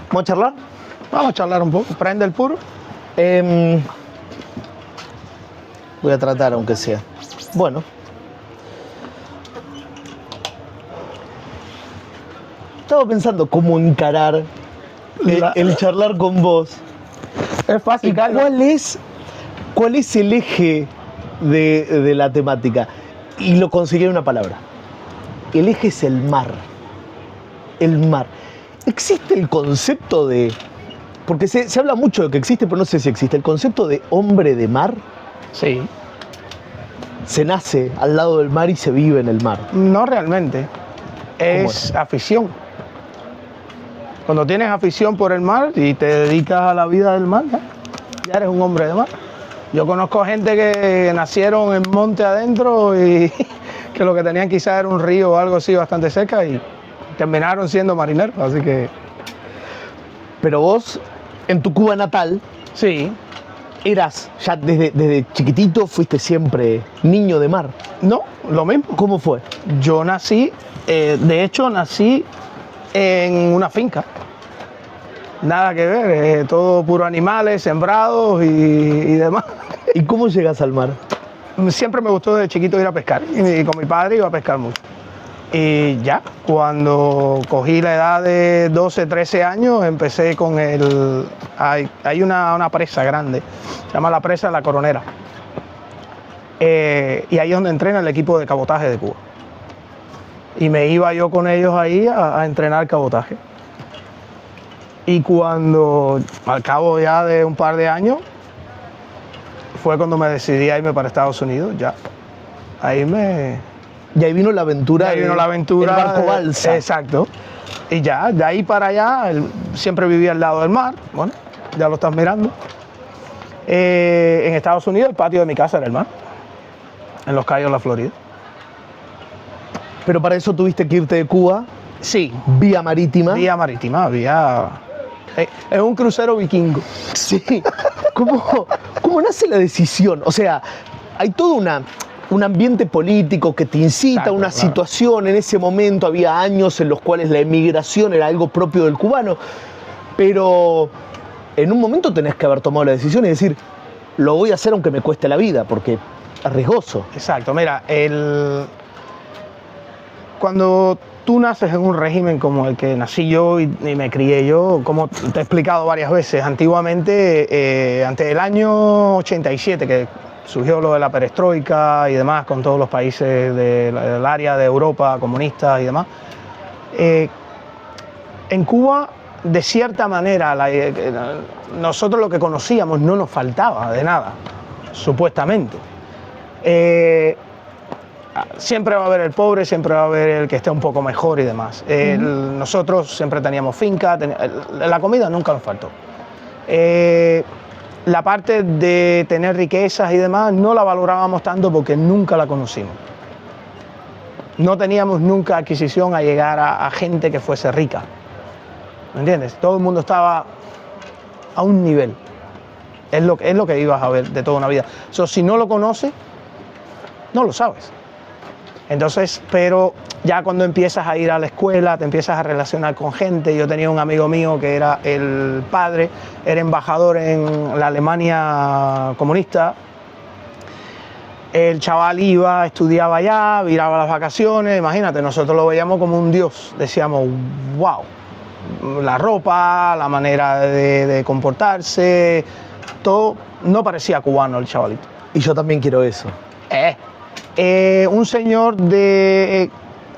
¿Vamos a charlar? Vamos a charlar un poco. Prende el puro. Voy a tratar, aunque sea. Bueno. Estaba pensando cómo encarar el charlar con vos. Es fácil, Carlos. ¿Cuál es el eje de la temática? Y lo conseguí en una palabra. El eje es el mar. El mar. ¿Existe el concepto de...? Porque se habla mucho de que existe, pero no sé si existe. ¿El concepto de hombre de mar? Sí. Se nace al lado del mar y se vive en el mar. No realmente. Es afición. Cuando tienes afición por el mar y te dedicas a la vida del mar, ya eres un hombre de mar. Yo conozco gente que nacieron en monte adentro y que lo que tenían quizás era un río o algo así bastante cerca y terminaron siendo marineros, así que... Pero vos, en tu Cuba natal, Sí. eras, ya desde chiquitito, fuiste siempre niño de mar. No, lo mismo. ¿Cómo fue? Yo nací, de hecho nací en una finca. Nada que ver, todo puro animales, sembrados y demás. ¿Y cómo llegas al mar? Siempre me gustó desde chiquito ir a pescar y con mi padre iba a pescar mucho. Y ya, cuando cogí la edad de 12, 13 años, empecé con hay una presa grande, se llama la presa de La Coronera. Y ahí es donde entrena el equipo de cabotaje de Cuba. Y me iba yo con ellos ahí a entrenar cabotaje. Y cuando, al cabo ya de un par de años, fue cuando me decidí a irme para Estados Unidos, ya. Y ahí vino la aventura. El barco balsa. Exacto. Y ya, de ahí para allá, siempre vivía al lado del mar. Bueno, ya lo estás mirando. En Estados Unidos, el patio de mi casa era el mar. En Los Cayos, la Florida. Pero para eso tuviste que irte de Cuba. Sí. Vía marítima. Vía marítima, es un crucero vikingo. Sí. ¿Cómo nace la decisión? O sea, hay todo un ambiente político que te incita a una situación. En ese momento había años en los cuales la emigración era algo propio del cubano, pero en un momento tenés que haber tomado la decisión y decir, lo voy a hacer aunque me cueste la vida, porque es riesgoso. Exacto, mira, cuando tú naces en un régimen como el que nací yo y me crié yo, como te he explicado varias veces, antiguamente, antes del año 87, que surgió lo de la perestroika y demás, con todos los países del área de Europa, comunistas y demás, en Cuba, de cierta manera, nosotros lo que conocíamos no nos faltaba de nada, supuestamente. Siempre va a haber el pobre, siempre va a haber el que esté un poco mejor y demás. Nosotros siempre teníamos finca, la comida nunca nos faltó. La parte de tener riquezas y demás no la valorábamos tanto porque nunca la conocimos. No teníamos nunca adquisición a llegar a gente que fuese rica. ¿Me entiendes? Todo el mundo estaba a un nivel. Es lo que ibas a ver de toda una vida. Si no lo conoces, no lo sabes. Entonces, pero ya cuando empiezas a ir a la escuela, te empiezas a relacionar con gente. Yo tenía un amigo mío que era el padre, era embajador en la Alemania comunista. El chaval iba, estudiaba allá, viraba las vacaciones. Imagínate, nosotros lo veíamos como un dios. Decíamos, wow, la ropa, la manera de comportarse, todo no parecía cubano el chavalito. Y yo también quiero eso. Un señor que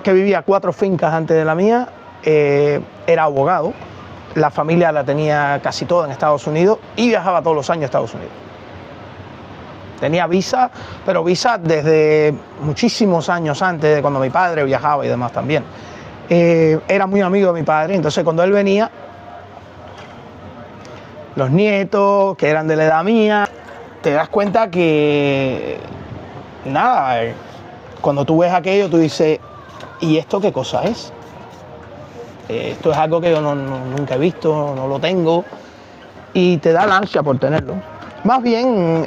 vivía 4 fincas antes de la mía, era abogado, la familia la tenía casi toda en Estados Unidos y viajaba todos los años a Estados Unidos. Tenía visa, pero visa desde muchísimos años antes de cuando mi padre viajaba y demás también. Era muy amigo de mi padre, entonces cuando él venía, los nietos que eran de la edad mía, te das cuenta que nada, cuando tú ves aquello, tú dices, ¿y esto qué cosa es? Esto es algo que yo nunca he visto, no lo tengo, y te da la ansia por tenerlo. Más bien,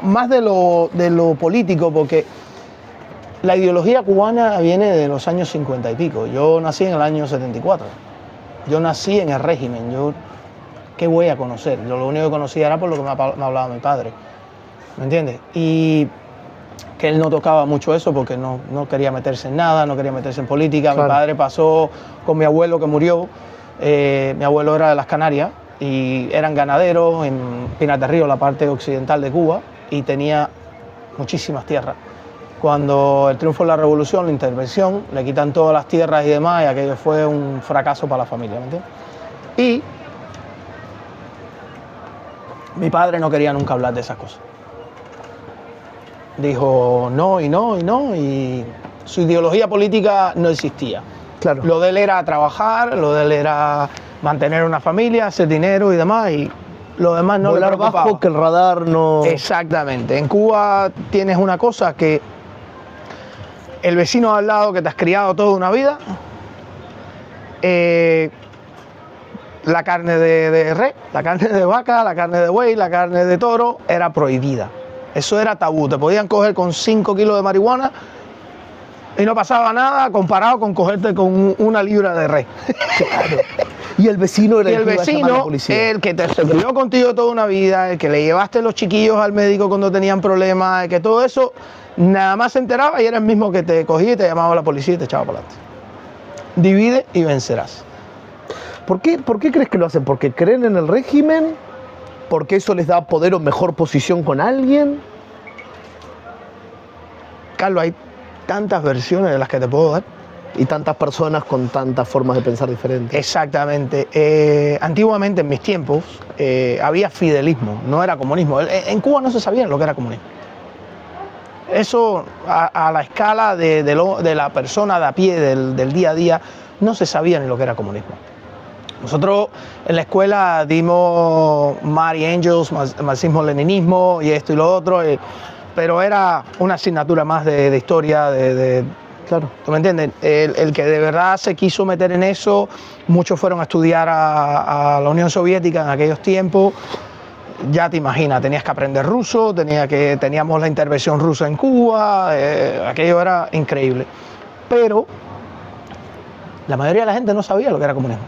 más de lo político, porque la ideología cubana viene de los años 50 y pico. Yo nací en el año 74. Yo nací en el régimen, ¿qué voy a conocer? Yo lo único que conocía era por lo que me hablaba mi padre, ¿me entiendes? Y que él no tocaba mucho eso porque no quería meterse en nada, no quería meterse en política. Claro. Mi padre pasó con mi abuelo que murió, mi abuelo era de las Canarias y eran ganaderos en Pinar del Río, la parte occidental de Cuba, y tenía muchísimas tierras. Cuando el triunfo de la revolución, la intervención, le quitan todas las tierras y demás, y aquello fue un fracaso para la familia, ¿me entiendes? Y mi padre no quería nunca hablar de esas cosas. Dijo no y no y no, y su ideología política no existía. Claro. Lo de él era trabajar, lo de él era mantener una familia, hacer dinero y demás, y lo demás no le preocupaba. Volar bajo, que el radar no... Exactamente. En Cuba tienes una cosa que el vecino al lado que te has criado toda una vida, la carne de res, la carne de vaca, la carne de buey, la carne de toro era prohibida. Eso era tabú. Te podían coger con 5 kilos de marihuana y no pasaba nada comparado con cogerte con 1 libra de res. Claro. Y el vecino era el que iba a llamar a la policía. El que te crió contigo toda una vida, el que le llevaste los chiquillos al médico cuando tenían problemas, el que todo eso, nada más se enteraba y era el mismo que te cogía y te llamaba a la policía y te echaba para adelante. Divide y vencerás. ¿Por qué crees que lo hacen? ¿Porque creen en el régimen? ¿Porque eso les da poder o mejor posición con alguien? Carlos, hay tantas versiones de las que te puedo dar. Y tantas personas con tantas formas de pensar diferentes. Exactamente. Antiguamente, en mis tiempos, había fidelismo, no era comunismo. En Cuba no se sabía lo que era comunismo. Eso, a la escala de la persona de a pie, del día a día, no se sabía ni lo que era comunismo. Nosotros en la escuela dimos Mary Angels, marxismo-leninismo y esto y lo otro, pero era una asignatura más de historia, Claro. ¿Tú me entiendes? El que de verdad se quiso meter en eso, muchos fueron a estudiar a la Unión Soviética en aquellos tiempos. Ya te imaginas, tenías que aprender ruso, teníamos la intervención rusa en Cuba, aquello era increíble. Pero la mayoría de la gente no sabía lo que era comunismo,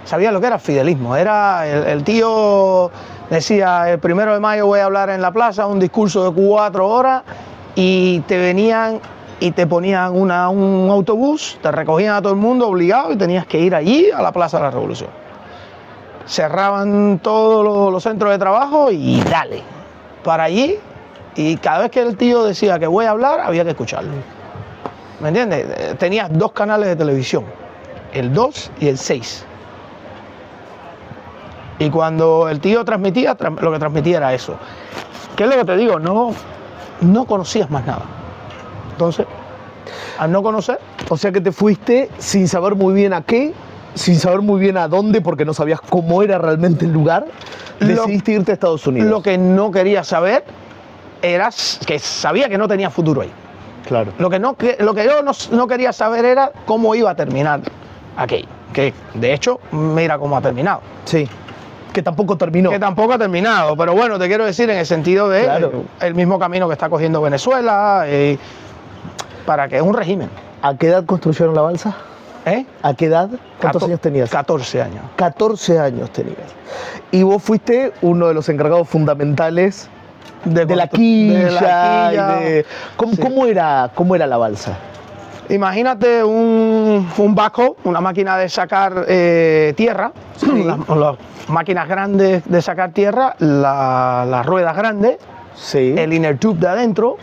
sabía lo que era fidelismo. Era el tío decía, el 1 de mayo voy a hablar en la plaza, un discurso de 4 horas, y te venían y te ponían un autobús, te recogían a todo el mundo obligado y tenías que ir allí a la Plaza de la Revolución. Cerraban todos los centros de trabajo y dale, para allí, y cada vez que el tío decía que voy a hablar, había que escucharlo. ¿Me entiendes? Tenías 2 canales de televisión, el 2 y el 6. Y cuando el tío transmitía, lo que transmitía era eso. ¿Qué es lo que te digo? No conocías más nada. Entonces, al no conocer... O sea que te fuiste sin saber muy bien a qué, sin saber muy bien a dónde, porque no sabías cómo era realmente el lugar, decidiste irte a Estados Unidos. Lo que no quería saber era que sabía que no tenía futuro ahí. Claro. Lo que yo no quería saber era cómo iba a terminar aquello. Que, de hecho, mira cómo ha terminado. Sí. Que tampoco terminó. Que tampoco ha terminado, pero bueno, te quiero decir en el sentido de claro. El mismo camino que está cogiendo Venezuela, para que es un régimen. ¿A qué edad construyeron la balsa? ¿A qué edad? ¿Cuántos años tenías? 14 años. 14 años tenías. Y vos fuiste uno de los encargados fundamentales de la quilla. ¿Cómo era la balsa? Imagínate un backhoe, una máquina de sacar tierra, sí. las máquinas grandes de sacar tierra, las ruedas grandes, sí. El inner tube de adentro,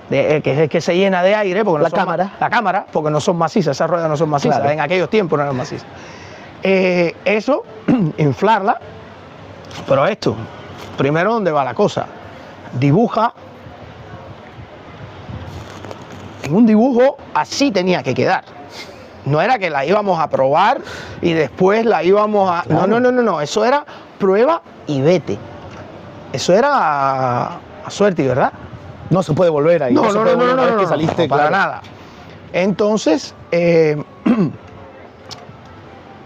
que es el que se llena de aire, porque la cámara, porque no son macizas, esas ruedas no son macizas, claro. En aquellos tiempos no eran macizas. Eso, inflarla, pero esto, primero ¿dónde va la cosa? Dibuja. En un dibujo así tenía que quedar. No era que la íbamos a probar y después la íbamos a... Claro. No, eso era prueba y vete. Eso era a suerte, ¿verdad? No se puede volver ahí. No, que saliste, para nada. Entonces,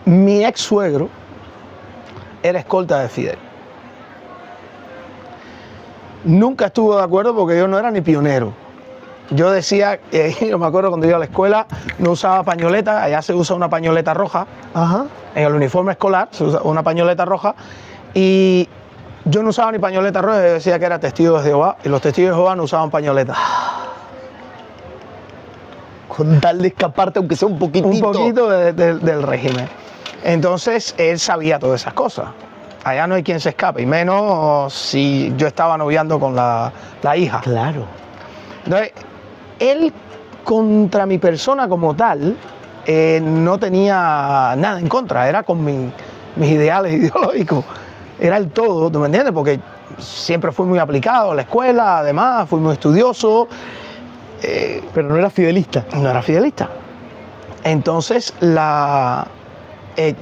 mi ex suegro era escolta de Fidel. Nunca estuvo de acuerdo porque yo no era ni pionero. yo decía, yo me acuerdo cuando iba a la escuela, no usaba pañoleta, allá se usa una pañoleta roja, Ajá. en el uniforme escolar se usa una pañoleta roja, y yo no usaba ni pañoleta roja, yo decía que era testigo de Jehová, y los testigos de Jehová no usaban pañoleta. Con tal de escaparte, aunque sea un poquitito. Un poquito del régimen. Entonces, él sabía todas esas cosas. Allá no hay quien se escape, y menos si yo estaba noviando con la hija. Claro. Entonces, él contra mi persona como tal no tenía nada en contra, era con mis ideales ideológicos, era el todo, ¿tú me entiendes? Porque siempre fui muy aplicado a la escuela, además fui muy estudioso. Pero no era fidelista. No era fidelista. Entonces,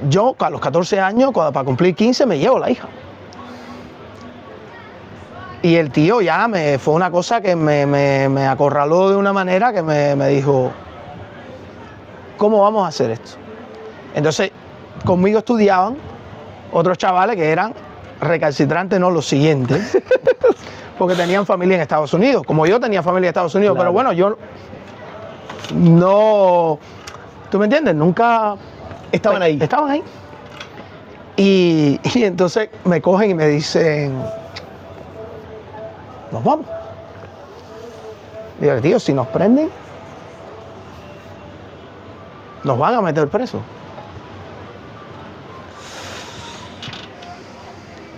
yo a los 14 años, para cumplir 15, me llevo la hija. Y el tío ya fue una cosa que me acorraló de una manera que me dijo, ¿cómo vamos a hacer esto? Entonces, conmigo estudiaban otros chavales que eran recalcitrantes, no los siguientes, porque tenían familia en Estados Unidos, como yo tenía familia en Estados Unidos, Claro. pero bueno, yo no, ¿tú me entiendes? Nunca... Estaban ahí. Estaban ahí. Y entonces me cogen y me dicen, nos vamos. Digo, tío, si nos prenden, nos van a meter presos.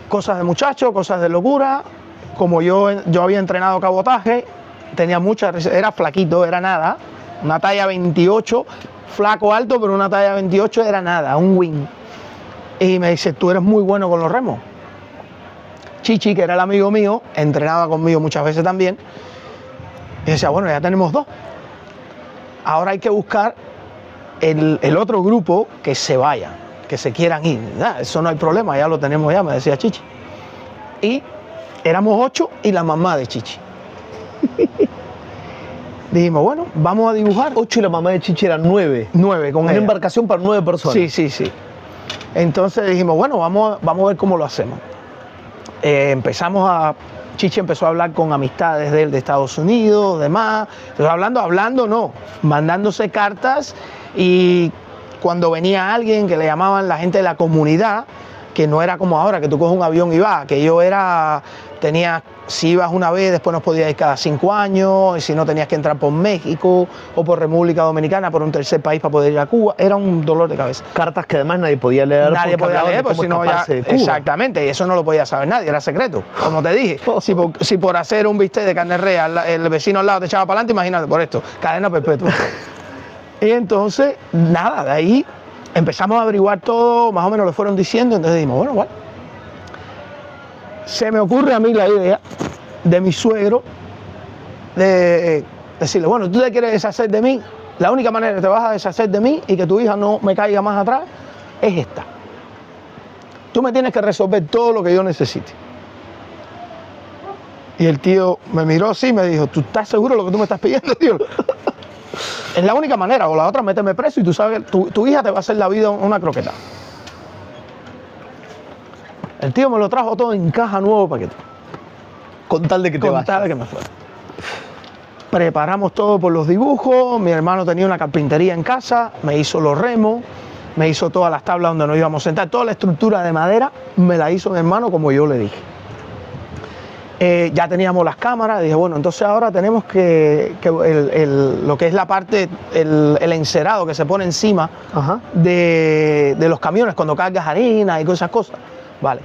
Cosas de muchacho, cosas de locura. Como yo había entrenado cabotaje, tenía era flaquito, era nada. Una talla 28, flaco alto, pero una talla 28 era nada, un wing. Y me dice, tú eres muy bueno con los remos. Chichi, que era el amigo mío, entrenaba conmigo muchas veces también. Y decía, bueno, ya tenemos 2. Ahora hay que buscar el otro grupo que se vaya, que se quieran ir. Eso no hay problema, ya lo tenemos ya, me decía Chichi. Y éramos 8 y la mamá de Chichi. Dijimos, bueno, vamos a dibujar. 8 y la mamá de Chichi eran 9. 9 con Una ella. embarcación para 9 personas. Sí. Entonces dijimos, bueno, vamos a ver cómo lo hacemos. Chichi empezó a hablar con amistades de él de Estados Unidos, demás. Entonces, hablando no, mandándose cartas, y cuando venía alguien que le llamaban la gente de la comunidad, que no era como ahora, que tú coges un avión y vas, que si ibas una vez, después nos podías ir cada 5 años, y si no tenías que entrar por México o por República Dominicana, por un tercer país para poder ir a Cuba, era un dolor de cabeza. Cartas que además nadie podía leer. Nadie porque podía hablaban de leer, pues cómo si no ya... escaparse de Cuba. Exactamente, y eso no lo podía saber nadie, era secreto, como te dije. Si por hacer un bistec de carne rea el vecino al lado te echaba para adelante, imagínate por esto, cadena perpetua. Y entonces, nada, de ahí empezamos a averiguar todo, más o menos lo fueron diciendo, entonces dijimos, bueno, igual. Se me ocurre a mí la idea de mi suegro de decirle, bueno, tú te quieres deshacer de mí, la única manera que te vas a deshacer de mí y que tu hija no me caiga más atrás es esta. Tú me tienes que resolver todo lo que yo necesite. Y el tío me miró así y me dijo, ¿tú estás seguro de lo que tú me estás pidiendo, tío? Es la única manera, o la otra, méteme preso y tú sabes que tu hija te va a hacer la vida una croqueta. El tío me lo trajo todo en caja, nuevo paquete. Con tal de que te Con vayas. tal de que me fuera. Preparamos todo por los dibujos, mi hermano tenía una carpintería en casa, me hizo los remos, me hizo todas las tablas donde nos íbamos a sentar, toda la estructura de madera me la hizo mi hermano como yo le dije. Ya teníamos las cámaras, dije, bueno, entonces ahora tenemos lo que es la parte, el encerado que se pone encima de los camiones cuando cargas harina y todas esas cosas. Vale,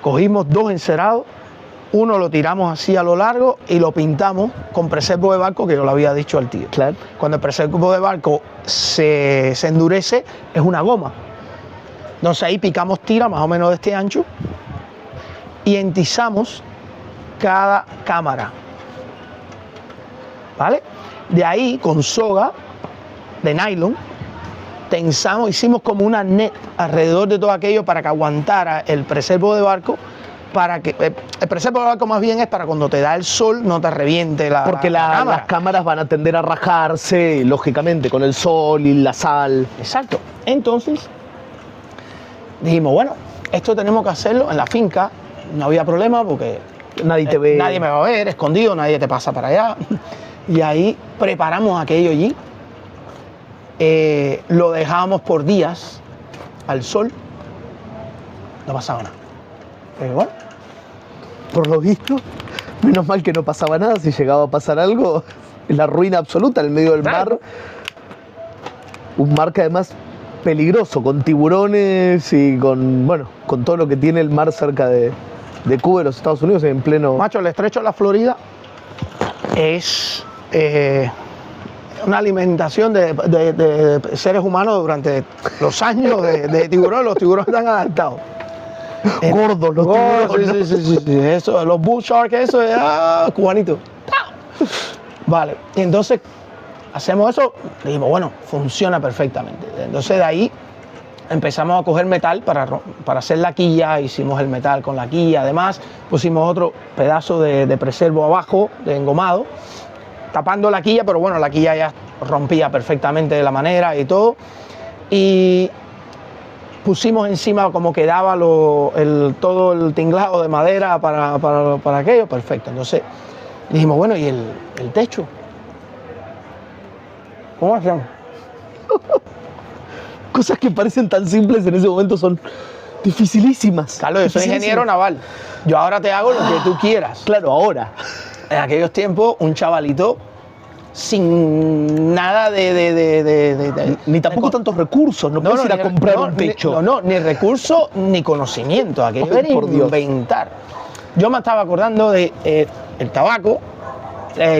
cogimos 2 encerados, uno lo tiramos así a lo largo y lo pintamos con preservo de barco, que yo lo había dicho al tío. Claro. Cuando el preservo de barco se endurece, es una goma. Entonces ahí picamos tira más o menos de este ancho y entizamos cada cámara. ¿Vale? De ahí, con soga de nylon, tensamos, hicimos como una net alrededor de todo aquello para que aguantara el preservo de barco, para que el preservo de barco más bien es para cuando te da el sol no te reviente la Porque cámara. las cámaras van a tender a rajarse, lógicamente, con el sol y la sal. Exacto. Entonces dijimos, bueno, esto tenemos que hacerlo en la finca, no había problema porque Nadie te ve. nadie me va a ver, escondido, nadie te pasa para allá. Y ahí preparamos aquello allí, lo dejábamos por días al sol, no pasaba nada. Pero bueno, Por lo visto, menos mal que no pasaba nada. Si llegaba a pasar algo, es la ruina absoluta en el medio del mar. Un mar que además peligroso, con tiburones y con todo lo que tiene el mar cerca de Cuba y los Estados Unidos en pleno... macho, el estrecho de la Florida es una alimentación de seres humanos durante los años de tiburones. Los tiburones están adaptados. Gordos los tiburones. Sí. Eso, los bull sharks, eso es cubanito. Vale, y entonces hacemos eso, dijimos, bueno, funciona perfectamente. Entonces de ahí empezamos a coger metal para hacer la quilla, hicimos el metal con la quilla, además pusimos otro pedazo de preservo abajo, de engomado, tapando la quilla, pero bueno, la quilla ya rompía perfectamente de la manera y todo. Y pusimos encima como quedaba todo el tinglado de madera para aquello, perfecto. Entonces dijimos, bueno, ¿y el techo? ¿Cómo hacemos? Cosas que parecen tan simples en ese momento son dificilísimas. Carlos, yo soy ingeniero naval. Yo ahora te hago lo que tú quieras. Claro, ahora. En aquellos tiempos, un chavalito sin nada Ni tampoco tantos recursos, no puedes ir a comprar un techo. Ni recursos ni conocimiento. Aquello Ay, era por Dios. inventar. Yo me estaba acordando de el tabaco,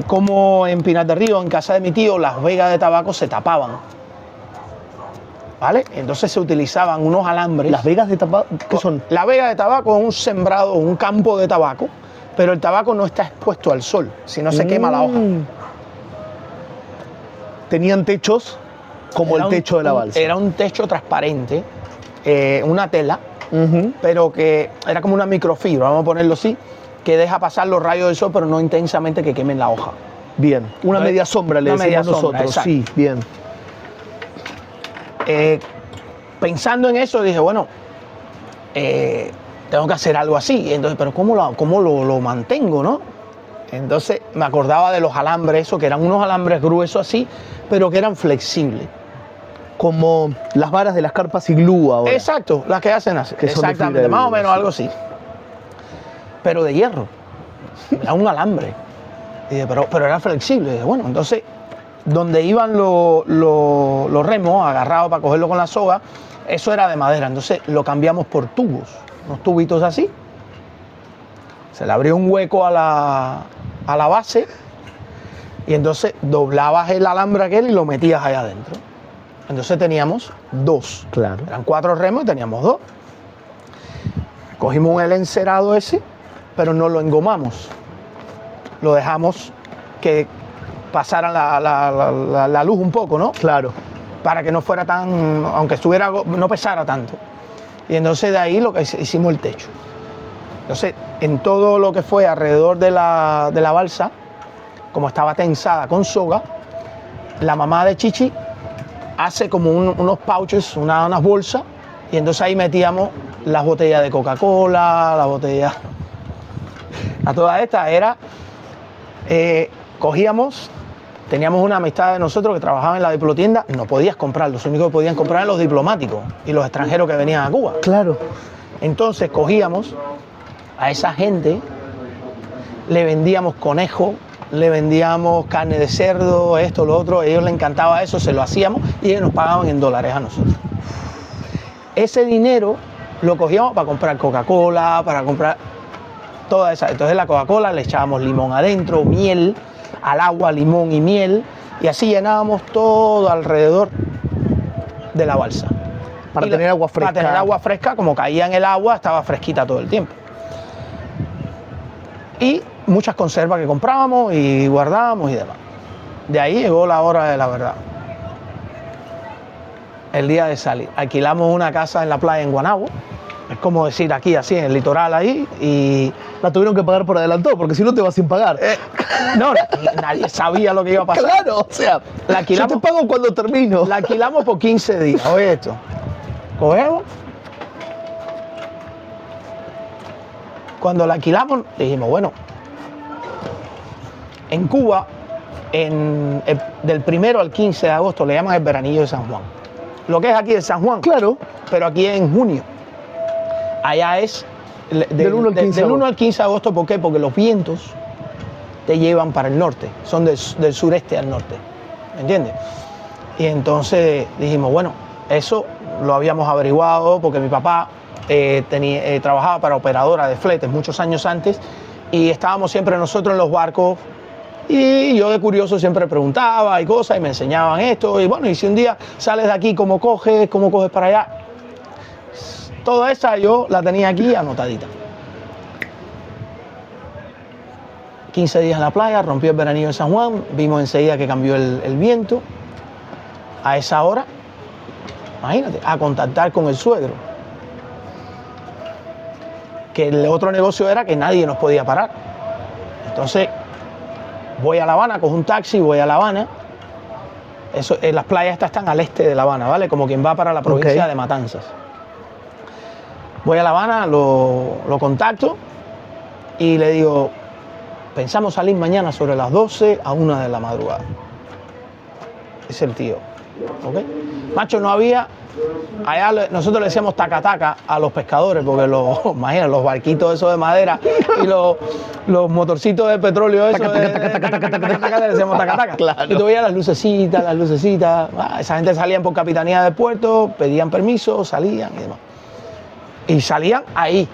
como en Pinar del Río, en casa de mi tío, las vegas de tabaco se tapaban. ¿Vale? Entonces se utilizaban unos alambres. ¿Las vegas de tabaco qué son? La vega de tabaco es un sembrado, un campo de tabaco, pero el tabaco no está expuesto al sol, sino se quema la hoja. Tenían techos como el techo de la balsa. Era un techo transparente, una tela, pero que era como una microfibra, vamos a ponerlo así, que deja pasar los rayos del sol, pero no intensamente que quemen la hoja. Bien, una media sombra le decimos nosotros. Exacto. Sí, bien. Pensando en eso dije, bueno, tengo que hacer algo así. Entonces, pero ¿cómo lo mantengo, no? Entonces me acordaba de los alambres, que eran unos alambres gruesos así, pero que eran flexibles. Como las varas de las carpas iglú ahora. Exacto, las que hacen así. Que son de exactamente, fibra de más o vidrio, menos sí. algo así. Pero de hierro. Era un alambre. Y dije, pero era flexible. Y dije, bueno, entonces, donde iban los remos agarrados para cogerlo con la soga, eso era de madera. Entonces lo cambiamos por tubos, unos tubitos así. Se le abrió un hueco a la base y entonces doblabas el alambre aquel y lo metías allá adentro. Entonces teníamos dos. Claro. Eran 4 remos y teníamos 2. Cogimos el encerado ese, pero no lo engomamos. Lo dejamos que pasara la luz un poco, ¿no? Claro. Para que no fuera tan, aunque estuviera, no pesara tanto. Y entonces de ahí lo que hicimos el techo. Entonces, en todo lo que fue alrededor de la balsa, como estaba tensada con soga, la mamá de Chichi hace como unos pouches, unas bolsas, y entonces ahí metíamos las botellas de Coca-Cola, las botellas... A todas estas era... cogíamos, teníamos una amistad de nosotros que trabajaba en la diplotienda, no podías comprar, los únicos que podían comprar eran los diplomáticos y los extranjeros que venían a Cuba. Claro. Entonces cogíamos a esa gente, le vendíamos conejo, le vendíamos carne de cerdo, esto, lo otro, a ellos les encantaba eso, se lo hacíamos y ellos nos pagaban en dólares a nosotros. Ese dinero lo cogíamos para comprar Coca-Cola, para comprar toda esa. Entonces la Coca-Cola le echábamos limón adentro, miel, al agua, limón y miel, y así llenábamos todo alrededor de la balsa. Para tener agua fresca. Para tener agua fresca, como caía en el agua, estaba fresquita todo el tiempo. Y muchas conservas que comprábamos y guardábamos y demás. De ahí llegó la hora de la verdad. El día de salir. Alquilamos una casa en la playa en Guanabo. Es como decir aquí, así, en el litoral ahí. Y La tuvieron que pagar por adelantado, porque si no te vas sin pagar. no, nadie sabía lo que iba a pasar. Claro, o sea, La alquilamos- yo te pago cuando termino. La alquilamos por 15 días. Oye esto. Cogemos. Cuando la alquilamos, dijimos, bueno, en Cuba del 1 al 15 de agosto le llaman el veranillo de San Juan. Lo que es aquí de San Juan, Claro. pero aquí en junio. Allá es Del 1 al 15 de del 1 agosto. al 15 de agosto. ¿Por qué? Porque los vientos te llevan para el norte, son del sureste al norte, ¿me entiendes? Y entonces dijimos, bueno, eso lo habíamos averiguado porque mi papá trabajaba para operadora de fletes muchos años antes y estábamos siempre nosotros en los barcos y yo de curioso siempre preguntaba y cosas y me enseñaban esto y bueno, y si un día sales de aquí, ¿cómo coges para allá? Toda esa yo la tenía aquí anotadita. 15 días en la playa, rompió el veranillo en San Juan, vimos enseguida que cambió el viento. A esa hora, imagínate, a contactar con el suegro. Que el otro negocio era que nadie nos podía parar. Entonces, voy a La Habana, cojo un taxi, voy a La Habana. Las playas estas están al este de La Habana, ¿vale? Como quien va para la provincia de Matanzas. Voy a La Habana, lo contacto y le digo, pensamos salir mañana sobre las 12 a 1 de la madrugada. Es el tío. ¿Okay? Macho, no había, allá nosotros le decíamos taca-taca a los pescadores, porque imagínate, los barquitos esos de madera y los motorcitos de petróleo esos, le decíamos taca-taca. Claro. Y tú veías las lucecitas, esa gente salían por capitanía del puerto, pedían permiso, salían y demás. Y salían ahí.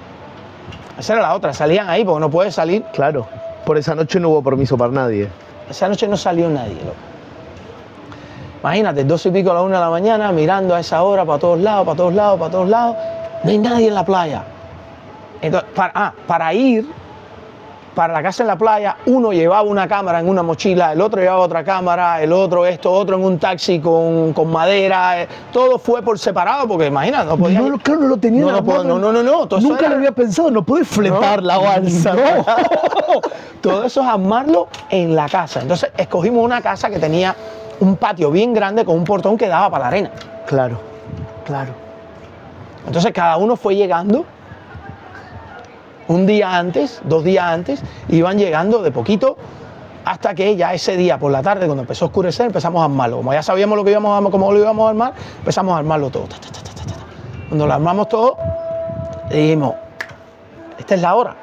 Esa era la otra, salían ahí porque no puedes salir. Claro. Por esa noche no hubo permiso para nadie. Esa noche no salió nadie, loco. Imagínate, 12 y pico a la 1 de la mañana, mirando a esa hora para todos lados, no hay nadie en la playa. Entonces, para ir para la casa en la playa, uno llevaba una cámara en una mochila, el otro llevaba otra cámara, el otro otro en un taxi con madera, todo fue por separado, porque imagínate, no podía... No, claro, no lo tenía. No. Todo eso Nunca era- lo había pensado, no puedes fletar la balsa. No. Todo eso es armarlo en la casa. Entonces escogimos una casa que tenía un patio bien grande con un portón que daba para la arena. Claro. Entonces cada uno fue llegando un día antes, 2 días antes, iban llegando de poquito hasta que ya ese día por la tarde, cuando empezó a oscurecer, empezamos a armarlo. Como ya sabíamos cómo lo íbamos a armar, empezamos a armarlo todo. Cuando lo armamos todo, dijimos, esta es la hora.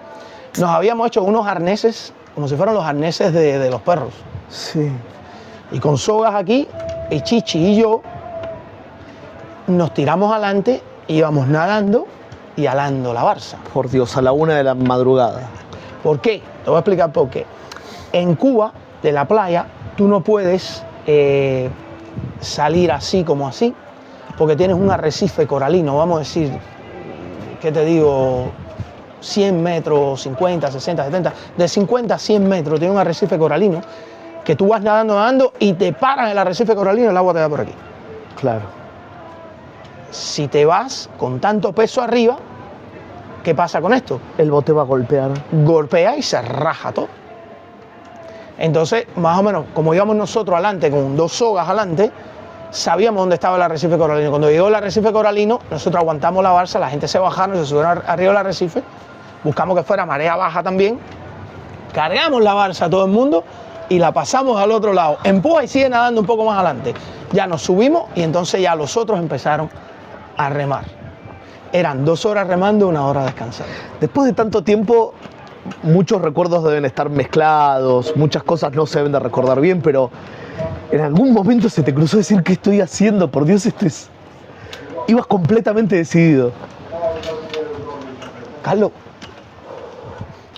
Nos habíamos hecho unos arneses, como si fueran los arneses de los perros. Sí. Y con sogas aquí, y Chichi y yo nos tiramos adelante, íbamos nadando y alando la barza. Por Dios, a la 1 de la madrugada. ¿Por qué? Te voy a explicar por qué. En Cuba, de la playa, tú no puedes salir así como así, porque tienes un arrecife coralino, vamos a decir, ¿qué te digo? 100 metros, 50, 60, 70, de 50 a 100 metros tiene un arrecife coralino, que tú vas nadando y te paras en el arrecife coralino, el agua te da por aquí. Claro. Si te vas con tanto peso arriba, ¿qué pasa con esto? El bote va a golpear. Golpea y se raja todo. Entonces, más o menos, como íbamos nosotros adelante, con 2 sogas adelante, sabíamos dónde estaba el arrecife coralino. Cuando llegó el arrecife coralino, nosotros aguantamos la balsa, la gente se bajaron, se subieron arriba del arrecife, buscamos que fuera marea baja también, cargamos la balsa a todo el mundo y la pasamos al otro lado. Empuja y sigue nadando un poco más adelante. Ya nos subimos y entonces ya los otros empezaron a remar. Eran 2 horas remando, 1 hora descansando. Después de tanto tiempo, muchos recuerdos deben estar mezclados, muchas cosas no se deben de recordar bien, pero en algún momento se te cruzó decir, ¿qué estoy haciendo? Por Dios, ibas completamente decidido. Carlos,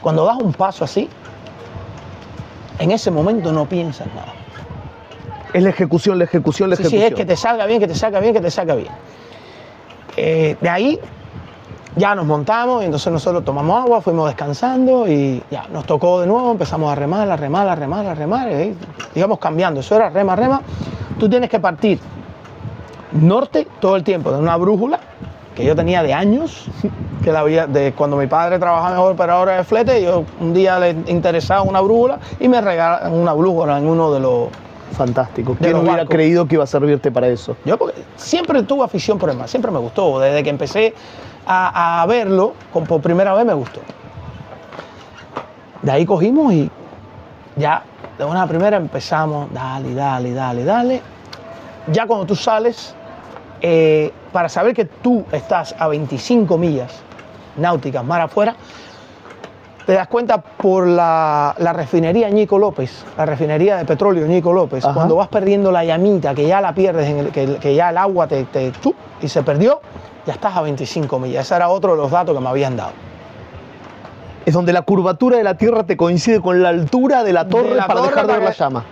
cuando das un paso así, en ese momento no piensas nada. Es la ejecución. Sí, es que te salga bien. De ahí ya nos montamos y entonces nosotros tomamos agua, fuimos descansando y ya nos tocó de nuevo, empezamos a remar, digamos cambiando, eso era rema. Tú tienes que partir norte todo el tiempo de una brújula que yo tenía de años, que la había, de cuando mi padre trabajaba mejor operadora de flete, yo un día le interesaba una brújula y me regalaron una brújula en uno de los... Fantástico. De ¿Quién los hubiera barcos. creído que iba a servirte para eso? Yo porque siempre tuve afición por el mar, siempre me gustó, desde que empecé a verlo, por primera vez me gustó. De ahí cogimos y ya de una primera empezamos, dale. Ya cuando tú sales, para saber que tú estás a 25 millas náuticas mar afuera, te das cuenta por la refinería Ñico López, la refinería de petróleo Ñico López. Ajá. Cuando vas perdiendo la llamita, que ya la pierdes, que ya el agua y se perdió, ya estás a 25 millas. Ese era otro de los datos que me habían dado. Es donde la curvatura de la Tierra te coincide con la altura de la torre para dejar de ver la llama.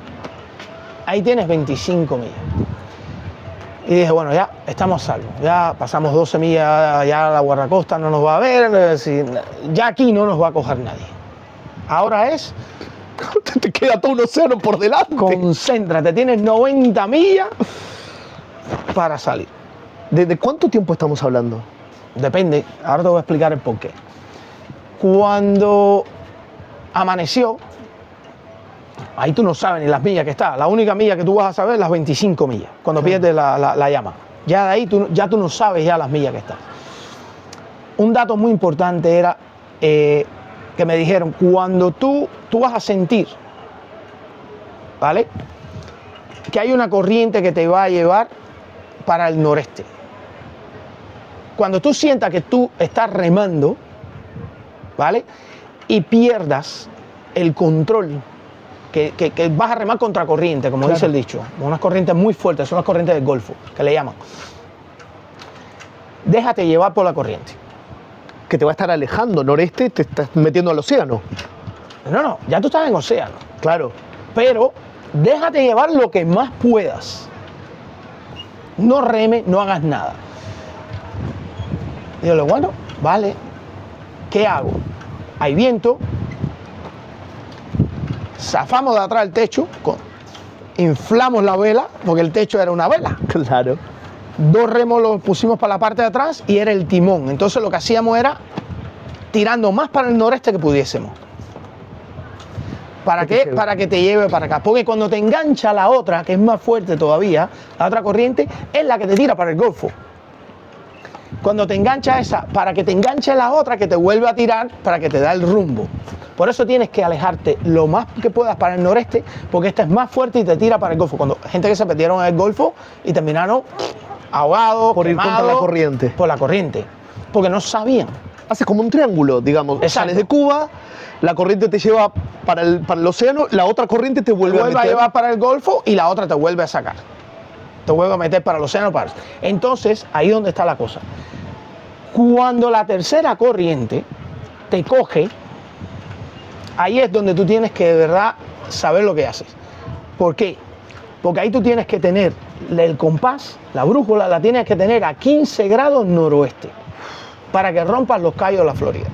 Ahí tienes 25 millas. Y dije, bueno, ya estamos salvos. Ya pasamos 12 millas, ya la guardacosta no nos va a ver, ya aquí no nos va a coger nadie. Ahora es, Te queda todo un océano por delante. concéntrate, tienes 90 millas para salir. ¿De cuánto tiempo estamos hablando? Depende, ahora te voy a explicar el porqué. Cuando amaneció, ahí tú no sabes ni las millas que está. La única milla que tú vas a saber es las 25 millas, cuando pierdes la llama. Ya de ahí tú no sabes ya las millas que estás. Un dato muy importante era que me dijeron, cuando tú vas a sentir, ¿vale?, que hay una corriente que te va a llevar para el noreste. Cuando tú sientas que tú estás remando, ¿vale?, y pierdas el control, que vas a remar contra corriente, como Claro. dice el dicho, unas corrientes muy fuertes, son las corrientes del Golfo, que le llaman. Déjate llevar por la corriente. Que te va a estar alejando noreste, te estás metiendo al océano. No, ya tú estás en océano, Claro. pero déjate llevar lo que más puedas. No remes, no hagas nada. Dígale, bueno, vale, ¿qué hago? Hay viento, zafamos de atrás del techo, inflamos la vela, porque el techo era una vela. Claro. 2 remos los pusimos para la parte de atrás y era el timón. Entonces lo que hacíamos era tirando más para el noreste que pudiésemos. ¿Para qué? Para que te lleve para acá. Porque cuando te engancha la otra, que es más fuerte todavía, la otra corriente, es la que te tira para el Golfo. Cuando te engancha esa, para que te enganche la otra, que te vuelve a tirar para que te da el rumbo. Por eso tienes que alejarte lo más que puedas para el noreste, porque esta es más fuerte y te tira para el Golfo. Cuando gente que se perdieron en el Golfo y terminaron ahogados, Por ir contra quemados, la corriente. Por la corriente. Porque no sabían. Haces como un triángulo, digamos. Exacto. Sales de Cuba, la corriente te lleva para el océano, la otra corriente te Te vuelve a vuelve a meter. llevar para el Golfo y la otra te vuelve a sacar. Te vuelve a meter para el océano. Entonces, ahí es donde está la cosa. Cuando la tercera corriente te coge, ahí es donde tú tienes que de verdad saber lo que haces. ¿Por qué? Porque ahí tú tienes que tener el compás, la brújula la tienes que tener a 15 grados noroeste para que rompas los Cayos de la Florida.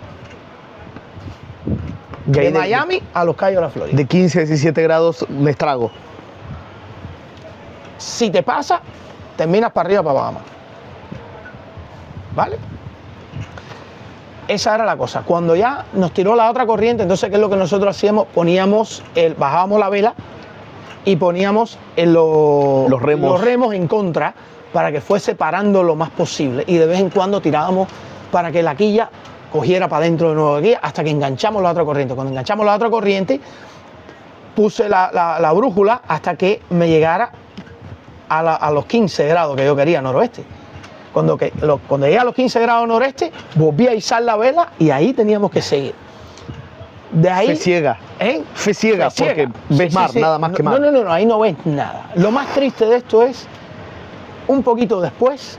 Y ahí De Miami a los Cayos de la Florida. De 15 a 17 grados me estrago. Si te pasa, terminas para arriba, para Bahamas. ¿Vale? Esa era la cosa. Cuando ya nos tiró la otra corriente, entonces, ¿qué es lo que nosotros hacíamos? Bajábamos la vela y poníamos los remos en contra para que fuese parando lo más posible. Y de vez en cuando tirábamos para que la quilla cogiera para adentro de nuevo aquí hasta que enganchamos la otra corriente. Cuando enganchamos la otra corriente, puse la brújula hasta que me llegara a los 15 grados que yo quería noroeste. Cuando llegué a los 15 grados noreste, volví a izar la vela y ahí teníamos que seguir. De ahí, Fe ciega. ¿eh? Fe ciega, Fe ciega. porque ves mar, nada más que mar. No, ahí no ves nada. Lo más triste de esto es, un poquito después,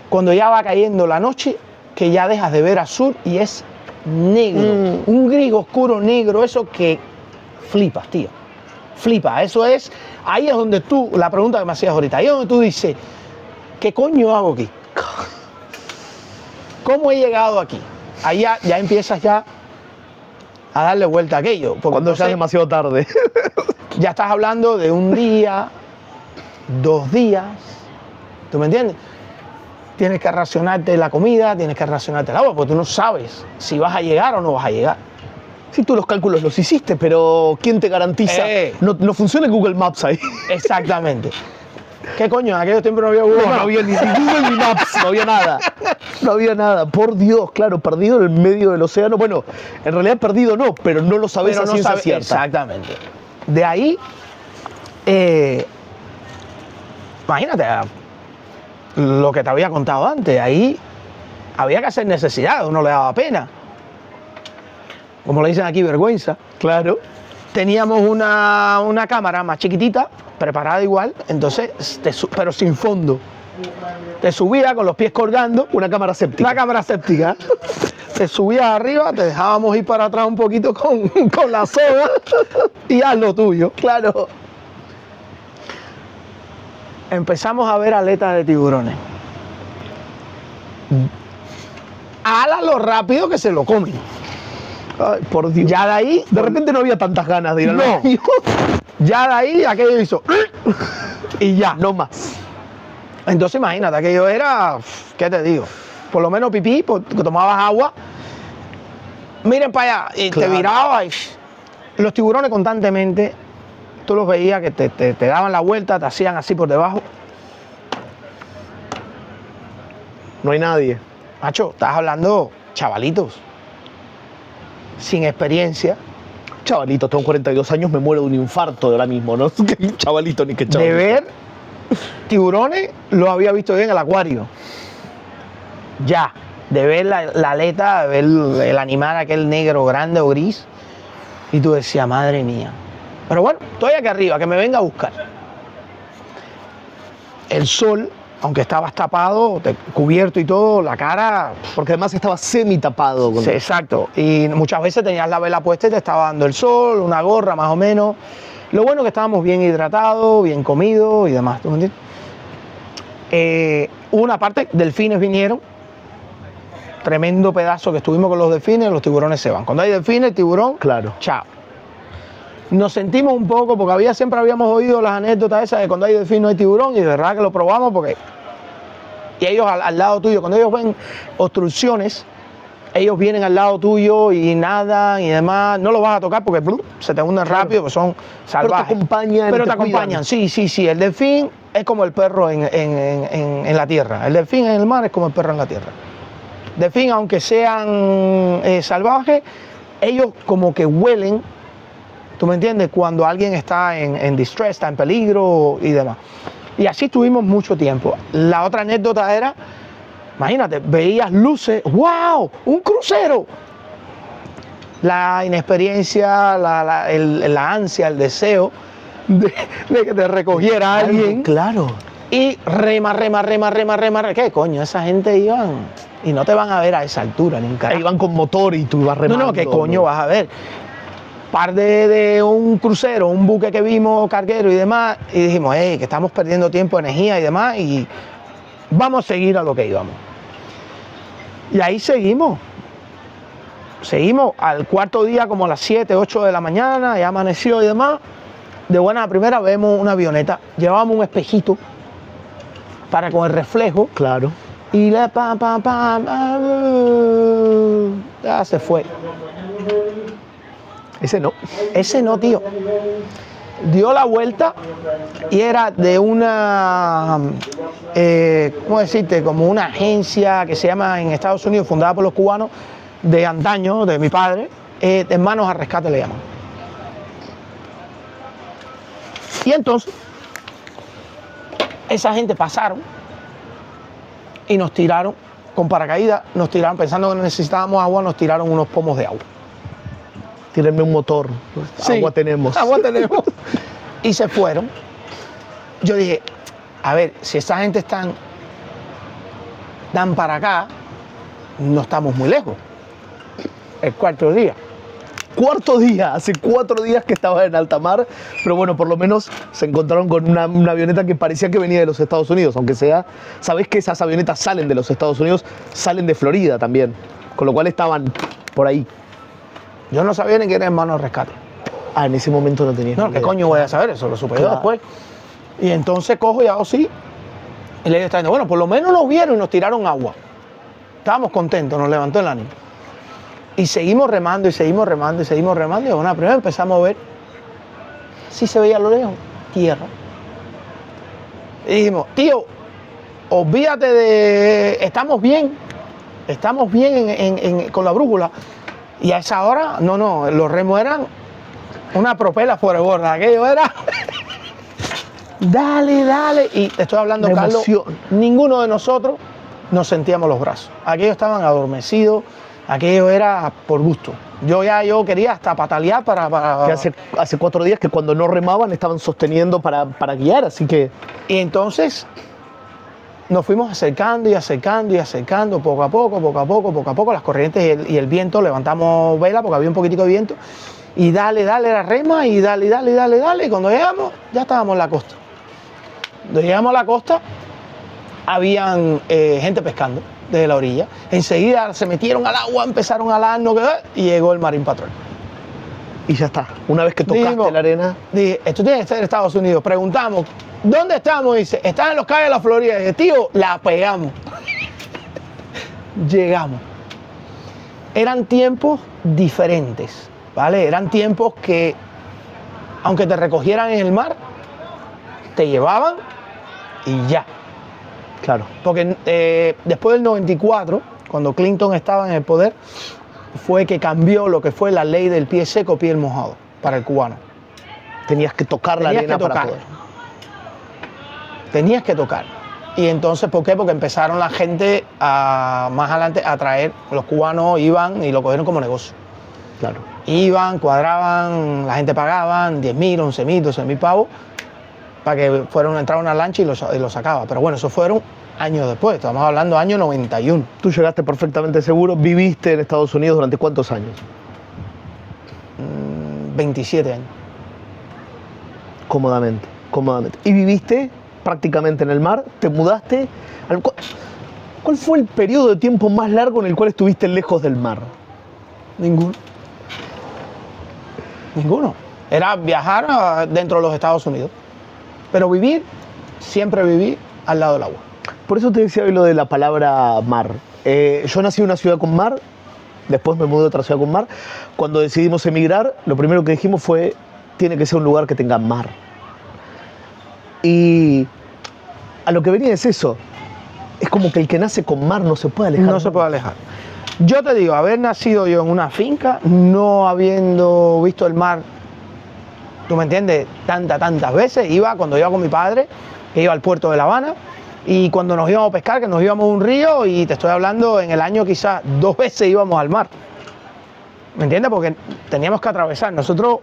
cuando ya va cayendo la noche, que ya dejas de ver azul y es negro. Un gris oscuro negro, eso que flipas, tío. Flipa, eso es, ahí es donde tú, la pregunta que me hacías ahorita, ahí es donde tú dices, ¿qué coño hago aquí? ¿Cómo he llegado aquí? Ahí ya empiezas ya a darle vuelta a aquello. Porque Cuando ya es demasiado tarde. ya estás hablando de un día, 2 días, ¿tú me entiendes? Tienes que racionarte la comida, tienes que racionarte el agua, porque tú no sabes si vas a llegar o no vas a llegar. Sí, tú los cálculos los hiciste, pero ¿quién te garantiza? No funciona Google Maps ahí. Exactamente. ¿Qué coño? En aquellos tiempos no había Google No, Maps. no había ni Google ni Maps, no había nada. No había nada. Por Dios, claro, perdido en el medio del océano. Bueno, en realidad perdido no, pero no lo sabes Pero a no ciencia sabes cierta. exactamente. de ahí, imagínate, lo que te había contado antes, ahí había que hacer necesidad, uno le daba pena. Como le dicen aquí, vergüenza. Claro. Teníamos una cámara más chiquitita, preparada igual, entonces, pero sin fondo. Te subía con los pies colgando. Una cámara séptica. Una cámara séptica. Te subías arriba, te dejábamos ir para atrás un poquito con la soga y haz lo tuyo. Claro. Empezamos a ver aletas de tiburones. Ala lo rápido que se lo comen. Ay, por Dios. Ya de ahí, De repente no había tantas ganas de ir al No. baño. ya de ahí aquello hizo y ya. No más. Entonces imagínate, aquello era, ¿qué te digo? Por lo menos pipí, porque tomabas agua. Miren para allá, y Claro. te virabas. Y los tiburones constantemente, tú los veías que te daban la vuelta, te hacían así por debajo. No hay nadie. Macho, estás hablando chavalitos, sin experiencia, Chavalito, tengo 42 años, me muero de un infarto ahora mismo, ¿no? Que chavalito ni que chavalito. de ver tiburones, lo había visto yo en el acuario. Ya, de ver la aleta, de ver el animal aquel negro grande o gris, y tú decías, madre mía. Pero bueno, estoy aquí arriba, que me venga a buscar. El sol, aunque estabas tapado, cubierto y todo, la cara. Porque además estaba semi tapado. Sí, exacto. Y muchas veces tenías la vela puesta y te estaba dando el sol, una gorra más o menos. Lo bueno es que estábamos bien hidratados, bien comidos y demás. ¿Tú me entiendes? Una parte, delfines vinieron. Tremendo pedazo que estuvimos con los delfines, los tiburones se van. Cuando hay delfines, el tiburón, Claro. chao. Nos sentimos un poco, porque siempre habíamos oído las anécdotas esas de cuando hay delfín no hay tiburón, y de verdad que lo probamos porque. Y ellos al lado tuyo, cuando ellos ven obstrucciones, ellos vienen al lado tuyo y nadan y demás. No los vas a tocar porque se te hunden rápido, porque son salvajes. Pero te acompañan. Pero te acompañan, sí. El delfín es como el perro en la tierra. El delfín en el mar es como el perro en la tierra. Delfín, aunque sean salvajes, ellos como que huelen, ¿tú me entiendes? Cuando alguien está en distress, está en peligro y demás. Y así estuvimos mucho tiempo. La otra anécdota era, imagínate, veías luces, ¡wow! ¡Un crucero! La inexperiencia, la ansia, el deseo de que te recogiera alguien. Claro. Y rema. ¿Qué coño? Esa gente iban y no te van a ver a esa altura, ni un carajo. Ahí van con motor y tú ibas remando. No, ¿qué coño vas a ver? Par de un crucero, un buque que vimos, carguero y demás, y dijimos, que estamos perdiendo tiempo, energía y demás, y vamos a seguir a lo que íbamos. Y ahí seguimos. Seguimos al cuarto día, como a las 7, 8 de la mañana, ya amaneció y demás. De buena a primera vemos una avioneta, llevábamos un espejito para con el reflejo. Claro. Y ya se fue. Ese no. Ese no, tío. Dio la vuelta y era de una, ¿cómo decirte? Como una agencia que se llama en Estados Unidos, fundada por los cubanos, de antaño, de mi padre, Hermanos al Rescate le llaman. Y entonces, esa gente pasaron y nos tiraron con paracaídas, nos tiraron pensando que necesitábamos agua, nos tiraron unos pomos de agua. Tírenme un motor. Sí, Agua tenemos. Agua tenemos. Y se fueron. Yo dije, a ver, si esa gente dan para acá, no estamos muy lejos. El cuarto día. Cuarto día, hace 4 días que estaba en alta mar, pero bueno, por lo menos se encontraron con una avioneta que parecía que venía de los Estados Unidos, aunque sea, sabés que esas avionetas salen de los Estados Unidos, salen de Florida también, con lo cual estaban por ahí. Yo no sabía ni que era Hermanos al Rescate. Ah, en ese momento no tenía. No, ¿qué coño voy a saber? Eso lo supe yo Claro. después. Y entonces cojo y hago así. Y le digo, bueno, por lo menos nos vieron y nos tiraron agua. Estábamos contentos, nos levantó el ánimo. Y seguimos remando. Y bueno, primero empezamos a ver, sí se veía a lo lejos, tierra. Y dijimos, tío, olvídate de, estamos bien con la brújula. Y a esa hora, no, los remos eran Una propela fuera de borda. Aquello era... dale, dale. Y te estoy hablando, La Carlos, emoción. ninguno de nosotros nos sentíamos los brazos. Aquellos estaban adormecidos, aquello era por gusto. Yo quería hasta patalear para... Que hace 4 días que cuando no remaban estaban sosteniendo para guiar, así que... Y entonces nos fuimos acercando y acercando y acercando, poco a poco, las corrientes y el viento, levantamos vela porque había un poquitico de viento, y dale la rema, y dale, y cuando llegamos, ya estábamos en la costa. Cuando llegamos a la costa, habían gente pescando desde la orilla. Enseguida se metieron al agua, empezaron a alarnos, y llegó el Marine Patrol. Y ya está. Una vez que tocaste Dijimos, la arena... Dije, esto tiene que ser en Estados Unidos. Preguntamos, ¿dónde estamos? Dice, están en los Cayos de la Florida. Dije, tío, la pegamos. Llegamos. Eran tiempos diferentes, ¿vale? Eran tiempos que, aunque te recogieran en el mar, te llevaban y ya. Claro. Porque después del 94, cuando Clinton estaba en el poder, fue que cambió lo que fue la ley del pie seco, piel mojado para el cubano. Tenías que tocar la arena para poder. Tenías que tocar. Y entonces, ¿por qué? Porque empezaron la gente más adelante a traer, los cubanos iban y lo cogieron como negocio. Claro. Iban, cuadraban, la gente pagaban 10.000, 11.000, 12.000 pavos para que entraran a una lancha y lo sacaba. Pero bueno, eso fueron años después, estamos hablando año 91. Tú llegaste perfectamente seguro, viviste en Estados Unidos durante ¿cuántos años? 27 años. Cómodamente. ¿Y viviste prácticamente en el mar? ¿Te mudaste? ¿Cuál fue el periodo de tiempo más largo en el cual estuviste lejos del mar? Ninguno. Era viajar dentro de los Estados Unidos. Pero siempre viví al lado del agua. Por eso te decía hoy lo de la palabra mar. Yo nací en una ciudad con mar, después me mudé a otra ciudad con mar. Cuando decidimos emigrar, lo primero que dijimos fue, tiene que ser un lugar que tenga mar. Y a lo que venía es eso. Es como que el que nace con mar no se puede alejar. No se puede alejar. Yo te digo, haber nacido yo en una finca, no habiendo visto el mar, ¿tú me entiendes? Tantas veces. Cuando iba con mi padre, que iba al puerto de La Habana, y cuando nos íbamos a pescar, que nos íbamos a un río, y te estoy hablando, en el año quizás 2 veces íbamos al mar. ¿Me entiendes? Porque teníamos que atravesar. Nosotros,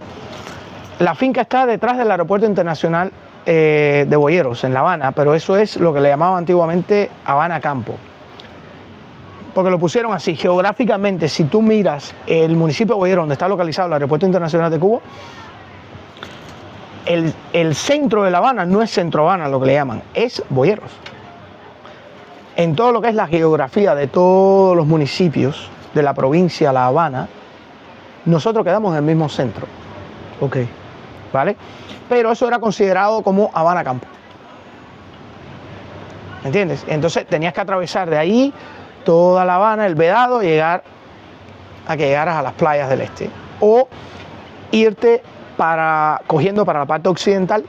la finca está detrás del aeropuerto internacional de Boyeros, en La Habana, pero eso es lo que le llamaban antiguamente Habana Campo. Porque lo pusieron así, geográficamente, si tú miras el municipio de Boyeros, donde está localizado el aeropuerto internacional de Cuba, el centro de La Habana no es centro Habana, lo que le llaman, es Boyeros. En todo lo que es la geografía de todos los municipios de la provincia de La Habana, nosotros quedamos en el mismo centro. Ok. ¿Vale? Pero eso era considerado como Habana Campo. ¿Me entiendes? Entonces tenías que atravesar de ahí toda La Habana, el Vedado, llegar a que llegaras a las playas del este. O irte cogiendo para la parte occidental,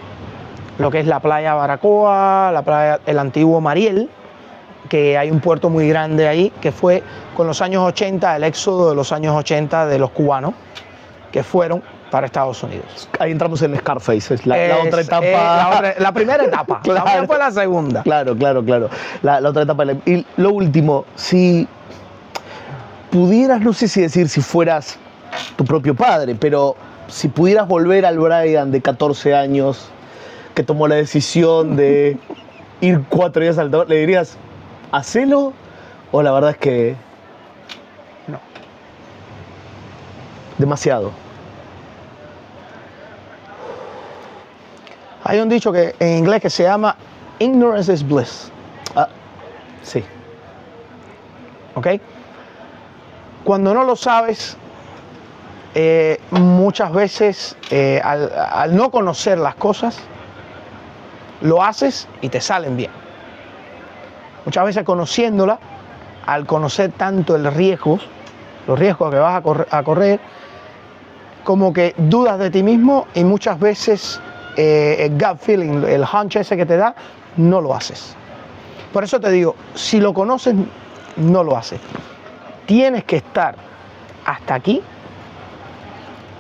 lo que es la playa Baracoa, el antiguo Mariel, que hay un puerto muy grande ahí, que fue con los años 80, el éxodo de los años 80 de los cubanos que fueron para Estados Unidos. Ahí entramos en Scarface, es la otra etapa. La primera etapa, Claro. La fue la segunda. Claro. La otra etapa. Y lo último, si pudieras, no sé si decir si fueras tu propio padre, pero si pudieras volver al Brian de 14 años, que tomó la decisión de ir 4 días al ¿le dirías, hacelo? ¿O la verdad es que No. demasiado? Hay un dicho que en inglés que se llama ignorance is bliss. Sí. ¿Ok? Cuando no lo sabes, muchas veces al no conocer las cosas, lo haces y te salen bien. Muchas veces conociéndola, al conocer tanto los riesgos que vas a correr, como que dudas de ti mismo y muchas veces el gut feeling, el hunch ese que te da, no lo haces. Por eso te digo, si lo conoces, no lo haces. Tienes que estar hasta aquí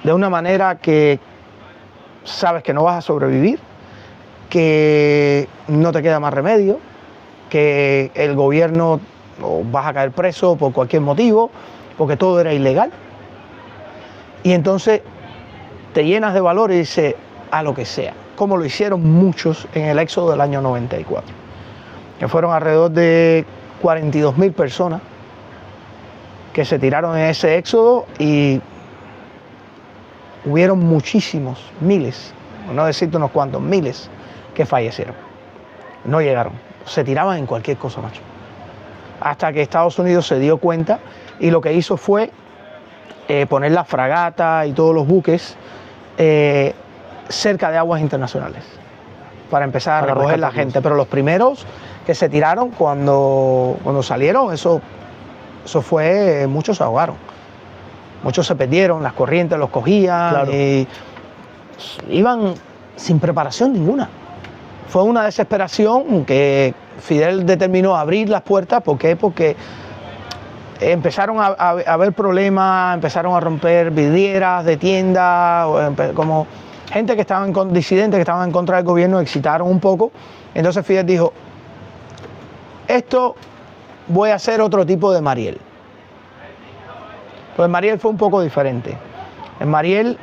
de una manera que sabes que no vas a sobrevivir, que no te queda más remedio, que el gobierno o vas a caer preso por cualquier motivo, porque todo era ilegal. Y entonces te llenas de valor y dices, a lo que sea, como lo hicieron muchos en el éxodo del año 94, que fueron alrededor de 42.000 personas que se tiraron en ese éxodo, y hubieron muchísimos, miles, no decirte unos cuantos, miles que fallecieron. No llegaron, se tiraban en cualquier cosa, macho. Hasta que Estados Unidos se dio cuenta y lo que hizo fue poner la fragata y todos los buques cerca de aguas internacionales para empezar a recoger la gente. Pero los primeros que se tiraron cuando salieron, eso fue, muchos se ahogaron. Muchos se perdieron, las corrientes los cogían, claro. Y iban sin preparación ninguna. Fue una desesperación que Fidel determinó abrir las puertas. ¿Por qué? Porque empezaron a haber problemas, empezaron a romper vidrieras de tiendas, como gente que estaban disidentes, que estaban en contra del gobierno, excitaron un poco. Entonces Fidel dijo, esto voy a hacer otro tipo de Mariel. Pues Mariel fue un poco diferente. En Mariel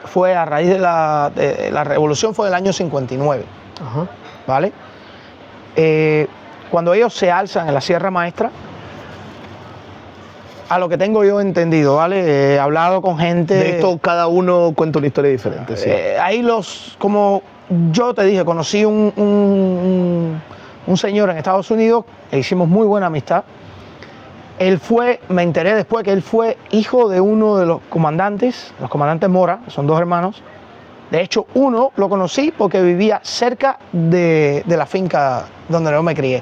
fue a raíz de la revolución, fue del año 59. Ajá. ¿Vale? Cuando ellos se alzan en la Sierra Maestra, a lo que tengo yo entendido, ¿vale? He hablado con gente... De esto cada uno cuenta una historia diferente, sí. Ahí como yo te dije, conocí un señor en Estados Unidos, e hicimos muy buena amistad. Me enteré después que él fue hijo de uno de los comandantes Mora, son dos hermanos. De hecho, uno lo conocí porque vivía cerca de la finca donde yo me crié.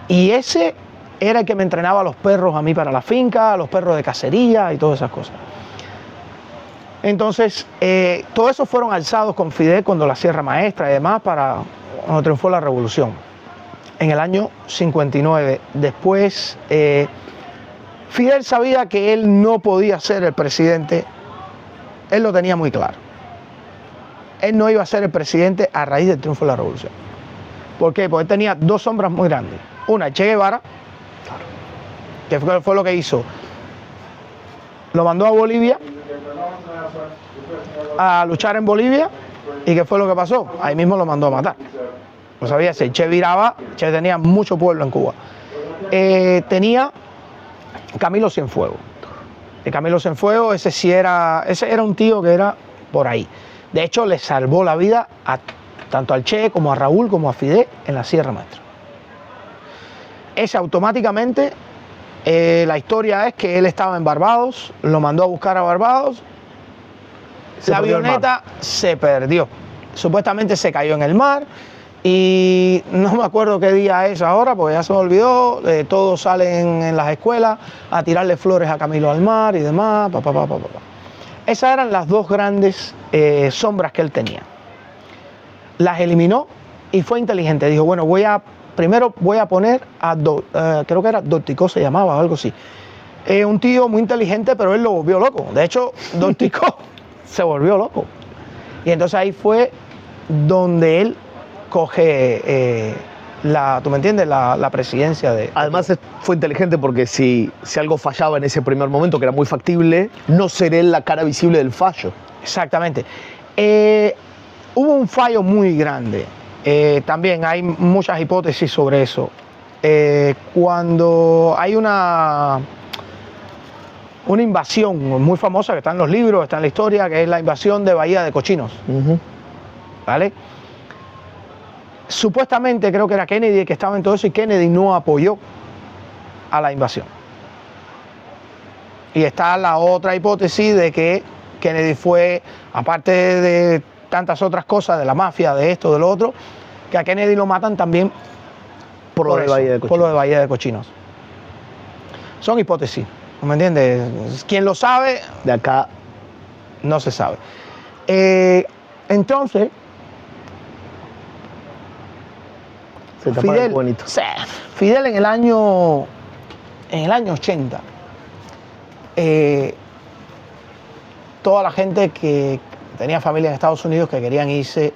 Y ese era el que me entrenaba a los perros a mí para la finca, a los perros de cacería y todas esas cosas. Entonces, todos esos fueron alzados con Fidel cuando la Sierra Maestra y demás, cuando triunfó la revolución. En el año 59. Después, Fidel sabía que él no podía ser el presidente. Él lo tenía muy claro. Él no iba a ser el presidente a raíz del triunfo de la revolución. ¿Por qué? Porque él tenía dos sombras muy grandes. Una, Che Guevara, que fue lo que hizo. Lo mandó a Bolivia a luchar en Bolivia. ¿Y qué fue lo que pasó? Ahí mismo lo mandó a matar. Lo sabía, si Che viraba, Che tenía mucho pueblo en Cuba. Tenía Camilo Cienfuegos. Camilo Cienfuegos, ese era un tío que era por ahí. De hecho, le salvó la vida tanto al Che como a Raúl como a Fidel en la Sierra Maestra. Ese automáticamente, la historia es que él estaba en Barbados, lo mandó a buscar a Barbados, la avioneta se perdió. Supuestamente se cayó en el mar y no me acuerdo qué día es ahora porque ya se me olvidó. Todos salen en las escuelas a tirarle flores a Camilo al mar y demás. Esas eran las dos grandes sombras que él tenía. Las eliminó y fue inteligente. Dijo, bueno, primero voy a poner creo que era Dorticó se llamaba o algo así. Un tío muy inteligente, pero él lo volvió loco. De hecho, Dorticó se volvió loco. Y entonces ahí fue donde él coge ¿tú me entiendes? La presidencia de... Además fue inteligente porque si algo fallaba en ese primer momento, que era muy factible, no ser él la cara visible del fallo. Exactamente. Hubo un fallo muy grande. También hay muchas hipótesis sobre eso. Cuando hay una invasión muy famosa que está en los libros, está en la historia, que es la invasión de Bahía de Cochinos. Uh-huh. ¿Vale? Supuestamente creo que era Kennedy el que estaba en todo eso y Kennedy no apoyó a la invasión. Y está la otra hipótesis de que Kennedy fue, aparte de tantas otras cosas, de la mafia, de esto, de lo otro, que a Kennedy lo matan también por lo de Bahía de Cochinos. Son hipótesis, ¿no me entiendes? ¿Quién lo sabe? De acá no se sabe. Entonces, Fidel en el año 80, toda la gente que tenía familia en Estados Unidos que querían irse.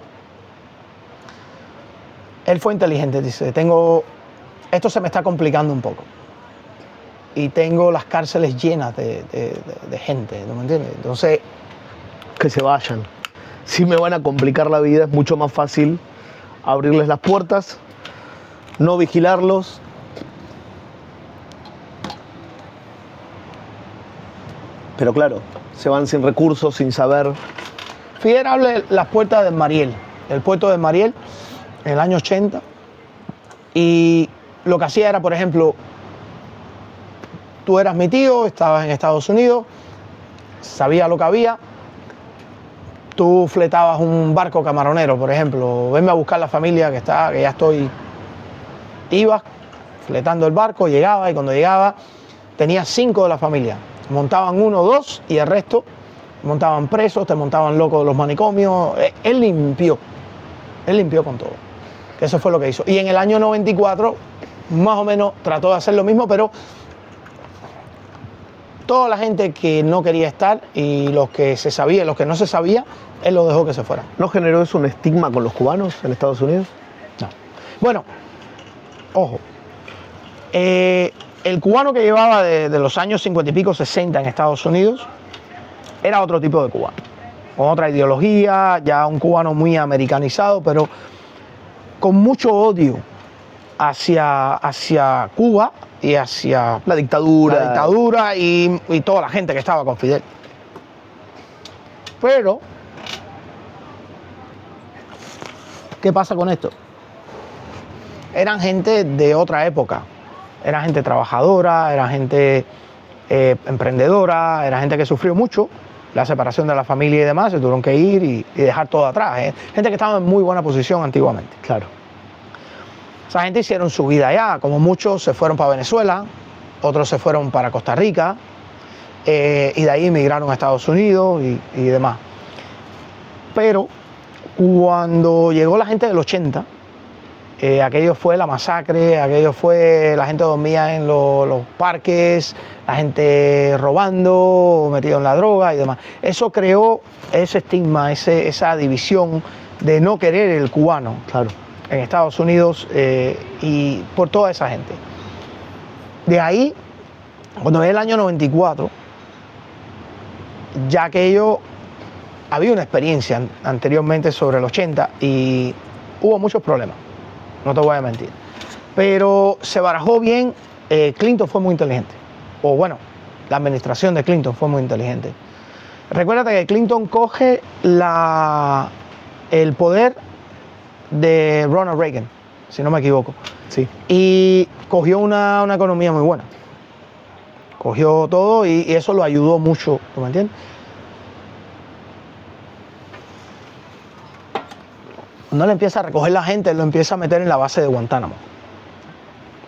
Él fue inteligente, dice, esto se me está complicando un poco. Y tengo las cárceles llenas de gente, ¿no me entiendes? Entonces, que se vayan. Si me van a complicar la vida, es mucho más fácil abrirles las puertas, no vigilarlos. Pero claro, se van sin recursos, sin saber. Fidel abre las puertas del Mariel, el puerto de Mariel, en el año 80. Y lo que hacía era, por ejemplo, tú eras mi tío, estabas en Estados Unidos, sabía lo que había. Tú fletabas un barco camaronero, por ejemplo, venme a buscar la familia que ya estoy. Ibas fletando el barco, llegaba y cuando llegaba tenías 5 de la familia. Montaban 1 o 2 y el resto montaban presos, te montaban locos de los manicomios. Él limpió con todo. Eso fue lo que hizo. Y en el año 94, más o menos, trató de hacer lo mismo, pero toda la gente que no quería estar y los que se sabía, los que no se sabía, él los dejó que se fueran. ¿No generó eso un estigma con los cubanos en Estados Unidos? No. Bueno, ojo. El cubano que llevaba de los años 50 y pico, 60 en Estados Unidos, era otro tipo de cubano, con otra ideología, ya un cubano muy americanizado, pero con mucho odio hacia Cuba y hacia la dictadura y toda la gente que estaba con Fidel. Pero, ¿qué pasa con esto? Eran gente de otra época. Era gente trabajadora, era gente emprendedora, era gente que sufrió mucho la separación de la familia y demás, se tuvieron que ir y dejar todo atrás. Gente que estaba en muy buena posición antiguamente. Claro. Esa gente hicieron su vida allá, como muchos se fueron para Venezuela, otros se fueron para Costa Rica y de ahí emigraron a Estados Unidos y demás. Pero cuando llegó la gente del 80, aquello fue la masacre, aquello fue la gente dormía en los parques, la gente robando, metido en la droga y demás. Eso creó ese estigma, esa división de no querer el cubano, claro, en Estados Unidos y por toda esa gente. De ahí, cuando ve el año 94, ya aquello había una experiencia anteriormente sobre el 80 y hubo muchos problemas. No te voy a mentir. Pero se barajó bien. Clinton fue muy inteligente. O bueno, la administración de Clinton fue muy inteligente. Recuérdate que Clinton coge el poder de Ronald Reagan, si no me equivoco. Sí. Y cogió una economía muy buena. Cogió todo y eso lo ayudó mucho. ¿Tú me entiendes? No le empieza a recoger la gente, lo empieza a meter en la base de Guantánamo.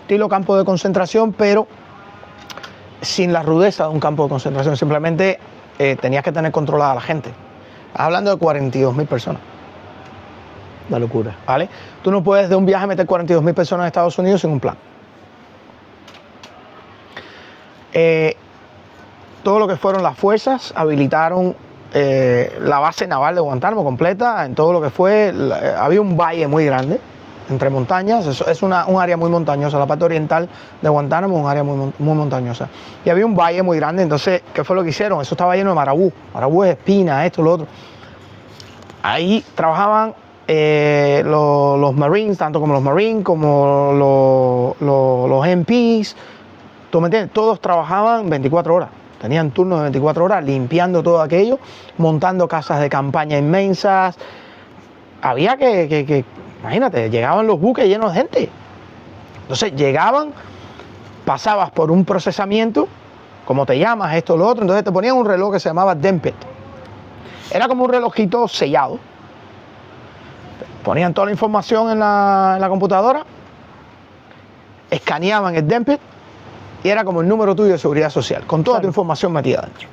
Estilo campo de concentración, pero sin la rudeza de un campo de concentración. Simplemente tenías que tener controlada a la gente. Estás hablando de 42.000 personas. Una locura. ¿Vale? Tú no puedes de un viaje meter 42.000 personas en Estados Unidos sin un plan. Todo lo que fueron las fuerzas habilitaron la base naval de Guantánamo completa, en todo lo que fue, había un valle muy grande entre montañas, es un área muy montañosa, la parte oriental de Guantánamo es un área muy montañosa, y había un valle muy grande. Entonces, ¿qué fue lo que hicieron? Eso estaba lleno de marabú es espina, esto, lo otro. Ahí trabajaban los Marines, tanto como los Marines, como los MPs, ¿tú me entiendes? Todos trabajaban 24 horas. Tenían turnos de 24 horas limpiando todo aquello, montando casas de campaña inmensas. Había que imagínate, llegaban los buques llenos de gente. Entonces llegaban, pasabas por un procesamiento, como te llamas, esto, lo otro. Entonces te ponían un reloj que se llamaba Dempet. Era como un relojito sellado. Ponían toda la información en la computadora, escaneaban el Dempet, y era como el número tuyo de seguridad social, con toda tu información metida dentro.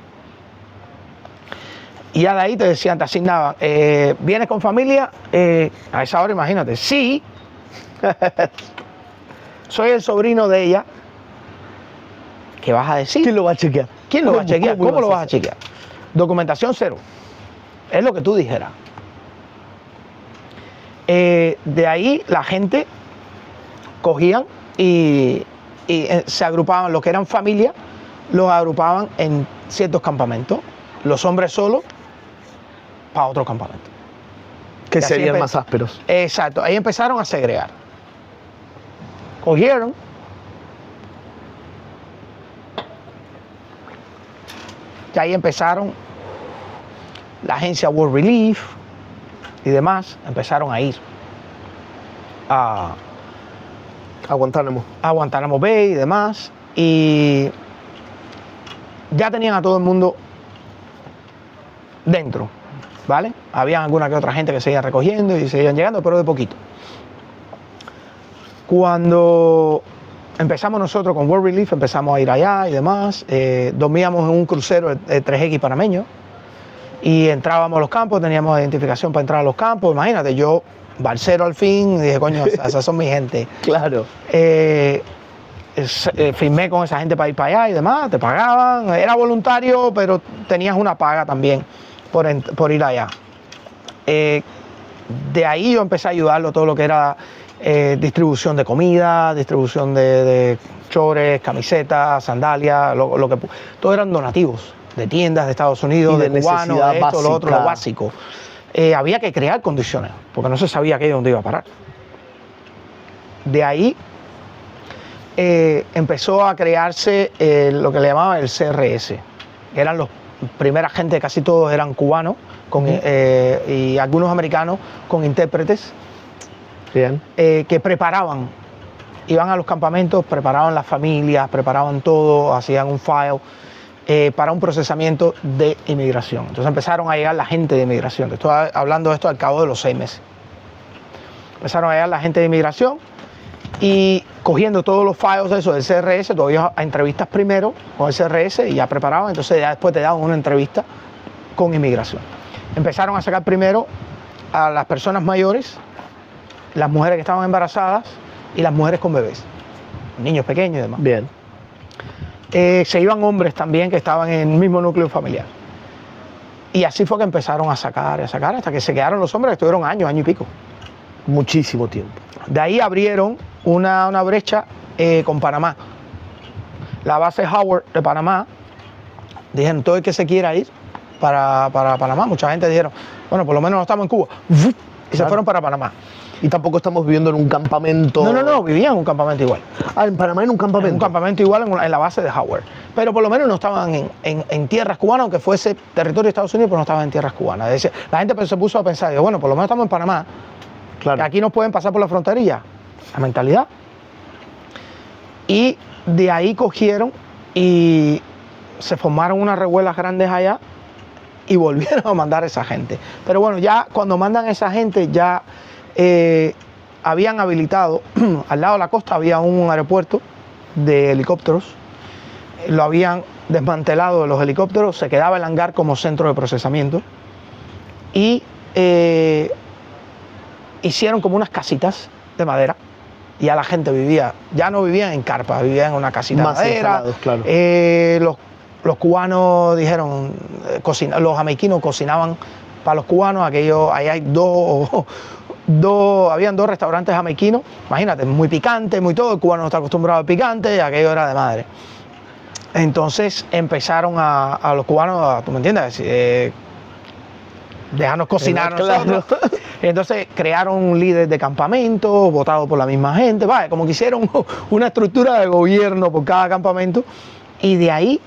Y ya de ahí te decían, te asignaban, ¿vienes con familia? A esa hora, imagínate, sí, soy el sobrino de ella. ¿Qué vas a decir? ¿Quién lo va a chequear? ¿Quién lo va a chequear? ¿Cómo lo vas a chequear? Documentación cero. Es lo que tú dijeras. De ahí la gente cogían y se agrupaban, lo que eran familias, los agrupaban en ciertos campamentos. Los hombres solos para otro campamento. Que serían más ásperos. Exacto, ahí empezaron a segregar. Cogieron y ahí empezaron la agencia World Relief y demás, empezaron a ir a Guantánamo Bay y demás, y ya tenían a todo el mundo dentro, ¿vale? Habían alguna que otra gente que seguía recogiendo y seguían llegando, pero de poquito. Cuando empezamos nosotros con World Relief, empezamos a ir allá y demás, dormíamos en un crucero de 3X panameño y entrábamos a los campos, teníamos identificación para entrar a los campos. Imagínate, yo, balsero al fin, dije, coño, esas son mi gente. Claro. Firmé con esa gente para ir para allá y demás, te pagaban, era voluntario, pero tenías una paga también por ir allá. De ahí yo empecé a ayudarlo todo lo que era distribución de comida, distribución de chores, camisetas, sandalias, todo eran donativos de tiendas de Estados Unidos, de cubanos, de esto, básica. lo otro, lo básico. Había que crear condiciones, porque no se sabía aquello dónde iba a parar. De ahí empezó a crearse lo que le llamaban el CRS, que eran los primeras gente, casi todos eran cubanos, y algunos americanos con intérpretes. Bien. Que preparaban, iban a los campamentos, preparaban las familias, preparaban todo, hacían un file para un procesamiento de inmigración. Entonces empezaron a llegar la gente de inmigración. Estoy hablando de esto al cabo de los 6 meses. Empezaron a llegar la gente de inmigración y cogiendo todos los files de eso del CRS, todavía a entrevistas primero con el CRS y ya preparaban, entonces ya después te daban una entrevista con inmigración. Empezaron a sacar primero a las personas mayores, las mujeres que estaban embarazadas y las mujeres con bebés, niños pequeños y demás. Bien. Se iban hombres también que estaban en el mismo núcleo familiar. Y así fue que empezaron a sacar, hasta que se quedaron los hombres que estuvieron año y pico. Muchísimo tiempo. De ahí abrieron una brecha con Panamá. La base Howard de Panamá, dijeron, todo el que se quiera ir para Panamá, mucha gente dijeron, bueno, por lo menos no estamos en Cuba. Y se fueron para Panamá. Y tampoco estamos viviendo en un campamento. No, vivían en un campamento igual. Ah, en Panamá en un campamento. En un campamento igual en la base de Howard. Pero por lo menos no estaban en tierras cubanas, aunque fuese territorio de Estados Unidos, pero no estaban en tierras cubanas. La gente se puso a pensar, bueno, por lo menos estamos en Panamá. Claro. Aquí nos pueden pasar por la fronterilla. La mentalidad. Y de ahí cogieron y se formaron unas revuelas grandes allá y volvieron a mandar a esa gente. Pero bueno, ya cuando mandan a esa gente ya habían habilitado, al lado de la costa había un aeropuerto de helicópteros, lo habían desmantelado de los helicópteros, se quedaba el hangar como centro de procesamiento y hicieron como unas casitas de madera y ya la gente vivía, ya no vivían en carpa, vivían en una casita más de madera. Claro. Los cubanos dijeron, los jamaiquinos cocinaban para los cubanos, aquello, ahí hay habían dos restaurantes jamaiquinos, imagínate, muy picante, muy todo, el cubano no está acostumbrado al picante y aquello era de madre. Entonces empezaron a los cubanos, ¿tú me entiendes? Dejarnos cocinar nosotros. Claro. Entonces crearon un líder de campamento, votado por la misma gente, vaya, como que hicieron una estructura de gobierno por cada campamento y de ahí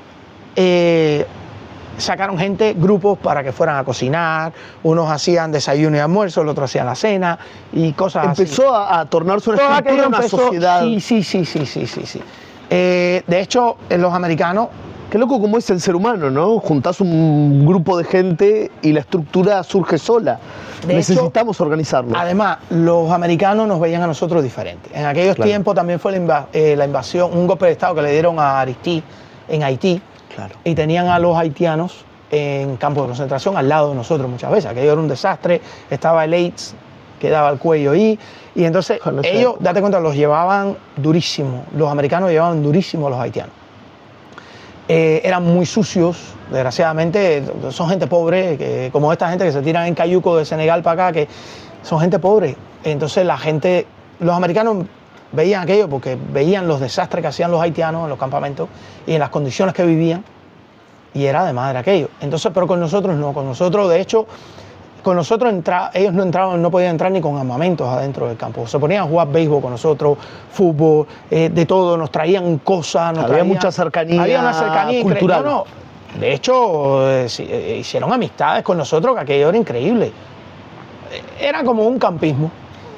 sacaron gente, grupos para que fueran a cocinar, unos hacían desayuno y almuerzo, los otros hacían la cena y cosas así. Empezó a tornarse una estructura, una sociedad. Sí. De hecho, los americanos... Qué loco cómo es el ser humano, ¿no? Juntás un grupo de gente y la estructura surge sola. Necesitamos organizarlo. Además, los americanos nos veían a nosotros diferentes. En aquellos tiempos también fue la invasión, un golpe de Estado que le dieron a Aristide en Haití. Claro. Y tenían a los haitianos en campos de concentración al lado de nosotros muchas veces. Aquello era un desastre. Estaba el AIDS que daba el cuello ahí. Y entonces ellos, date cuenta, los llevaban durísimo. Los americanos llevaban durísimo a los haitianos. eran muy sucios, desgraciadamente. Son gente pobre, como esta gente que se tiran en cayuco de Senegal para acá, que son gente pobre. Entonces la gente, los americanos veían aquello porque veían los desastres que hacían los haitianos en los campamentos y en las condiciones que vivían, y era de madre aquello. Entonces, pero con nosotros no, con nosotros, de hecho, con nosotros ellos no entraban, no podían entrar ni con armamentos adentro del campo. Se ponían a jugar béisbol con nosotros, fútbol, de todo, nos traían cosas. Había mucha cercanía, había una cercanía cultural. No, de hecho, hicieron amistades con nosotros, que aquello era increíble. Era como un campismo.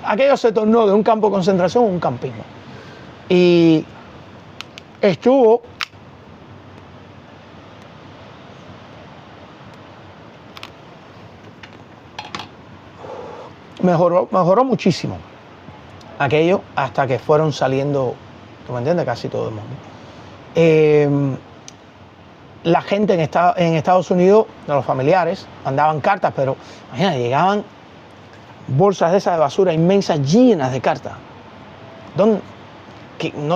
Aquello se tornó de un campo de concentración a un campismo. Y estuvo mejoró muchísimo aquello hasta que fueron saliendo, ¿tú me entiendes? Casi todo el mundo. La gente en Estados Unidos, los familiares, mandaban cartas, pero imagínate, llegaban bolsas de esas de basura inmensas llenas de cartas.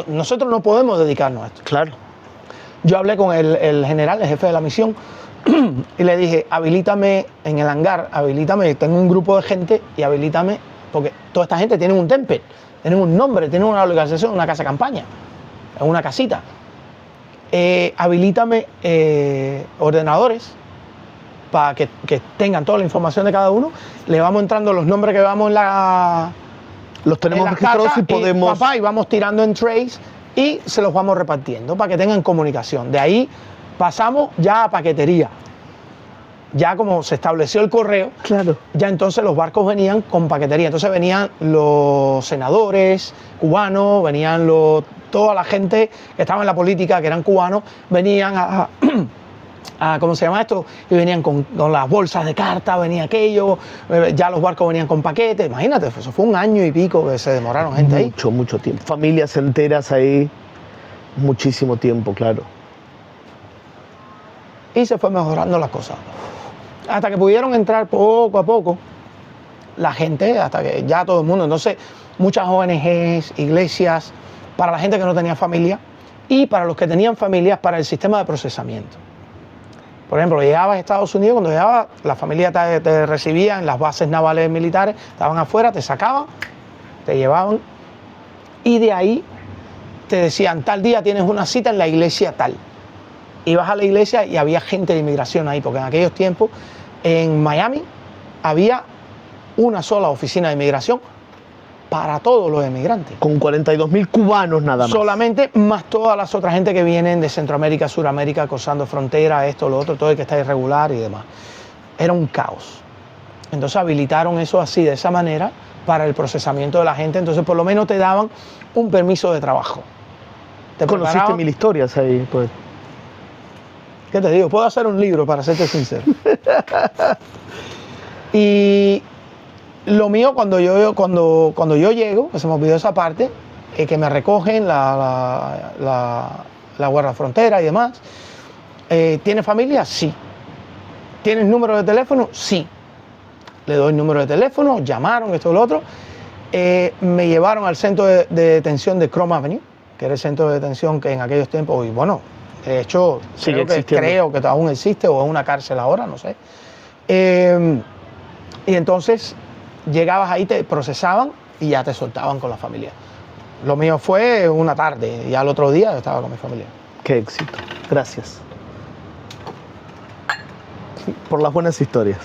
Nosotros no podemos dedicarnos a esto. Claro. Yo hablé con el general, el jefe de la misión, y le dije, habilítame en el hangar, habilítame, tengo un grupo de gente y habilítame, porque toda esta gente tiene un template, tienen un nombre, tienen una organización, una casa de campaña, una casita. Habilítame ordenadores para que tengan toda la información de cada uno. Le vamos entrando los nombres que vamos los tenemos en las registrados cartas, y podemos... y vamos tirando en trays y se los vamos repartiendo para que tengan comunicación. De ahí pasamos ya a paquetería. Ya como se estableció el correo, Claro. ya entonces los barcos venían con paquetería. Entonces venían los senadores cubanos, venían toda la gente que estaba en la política, que eran cubanos, venían a ¿cómo se llama esto? Y venían con las bolsas de cartas, venía aquello, ya los barcos venían con paquetes. Imagínate, eso fue un año y pico que se demoraron gente ahí. Mucho tiempo. Familias enteras ahí, muchísimo tiempo, claro. Y se fue mejorando las cosas. Hasta que pudieron entrar poco a poco la gente, hasta que ya todo el mundo. Entonces, muchas ONGs, iglesias, para la gente que no tenía familia y para los que tenían familias, para el sistema de procesamiento. Por ejemplo, llegabas a Estados Unidos, cuando llegabas, la familia te recibía en las bases navales militares, estaban afuera, te sacaban, te llevaban y de ahí te decían, tal día tienes una cita en la iglesia tal. Ibas a la iglesia y había gente de inmigración ahí, porque en aquellos tiempos en Miami había una sola oficina de inmigración para todos los emigrantes. Con 42.000 cubanos nada más. Solamente, más todas las otras gente que vienen de Centroamérica, Suramérica, cruzando fronteras, esto, lo otro, todo el que está irregular y demás. Era un caos. Entonces habilitaron eso así, de esa manera, para el procesamiento de la gente. Entonces por lo menos te daban un permiso de trabajo. Te Conociste preparaban. 1000 historias ahí, pues. ¿Qué te digo? Puedo hacer un libro, para serte sincero. Y lo mío, cuando yo llego, que se me olvidó esa parte, que me recogen la Guardia Frontera y demás. ¿Tienes familia? Sí. ¿Tienes número de teléfono? Sí. Le doy el número de teléfono, llamaron, esto y lo otro. Me llevaron al centro de detención de Chrome Avenue, que era el centro de detención que en aquellos tiempos, y bueno, de hecho, creo que aún existe o es una cárcel ahora, no sé. Y entonces llegabas ahí, te procesaban y ya te soltaban con la familia. Lo mío fue una tarde y al otro día yo estaba con mi familia. Qué éxito. Gracias. Por las buenas historias.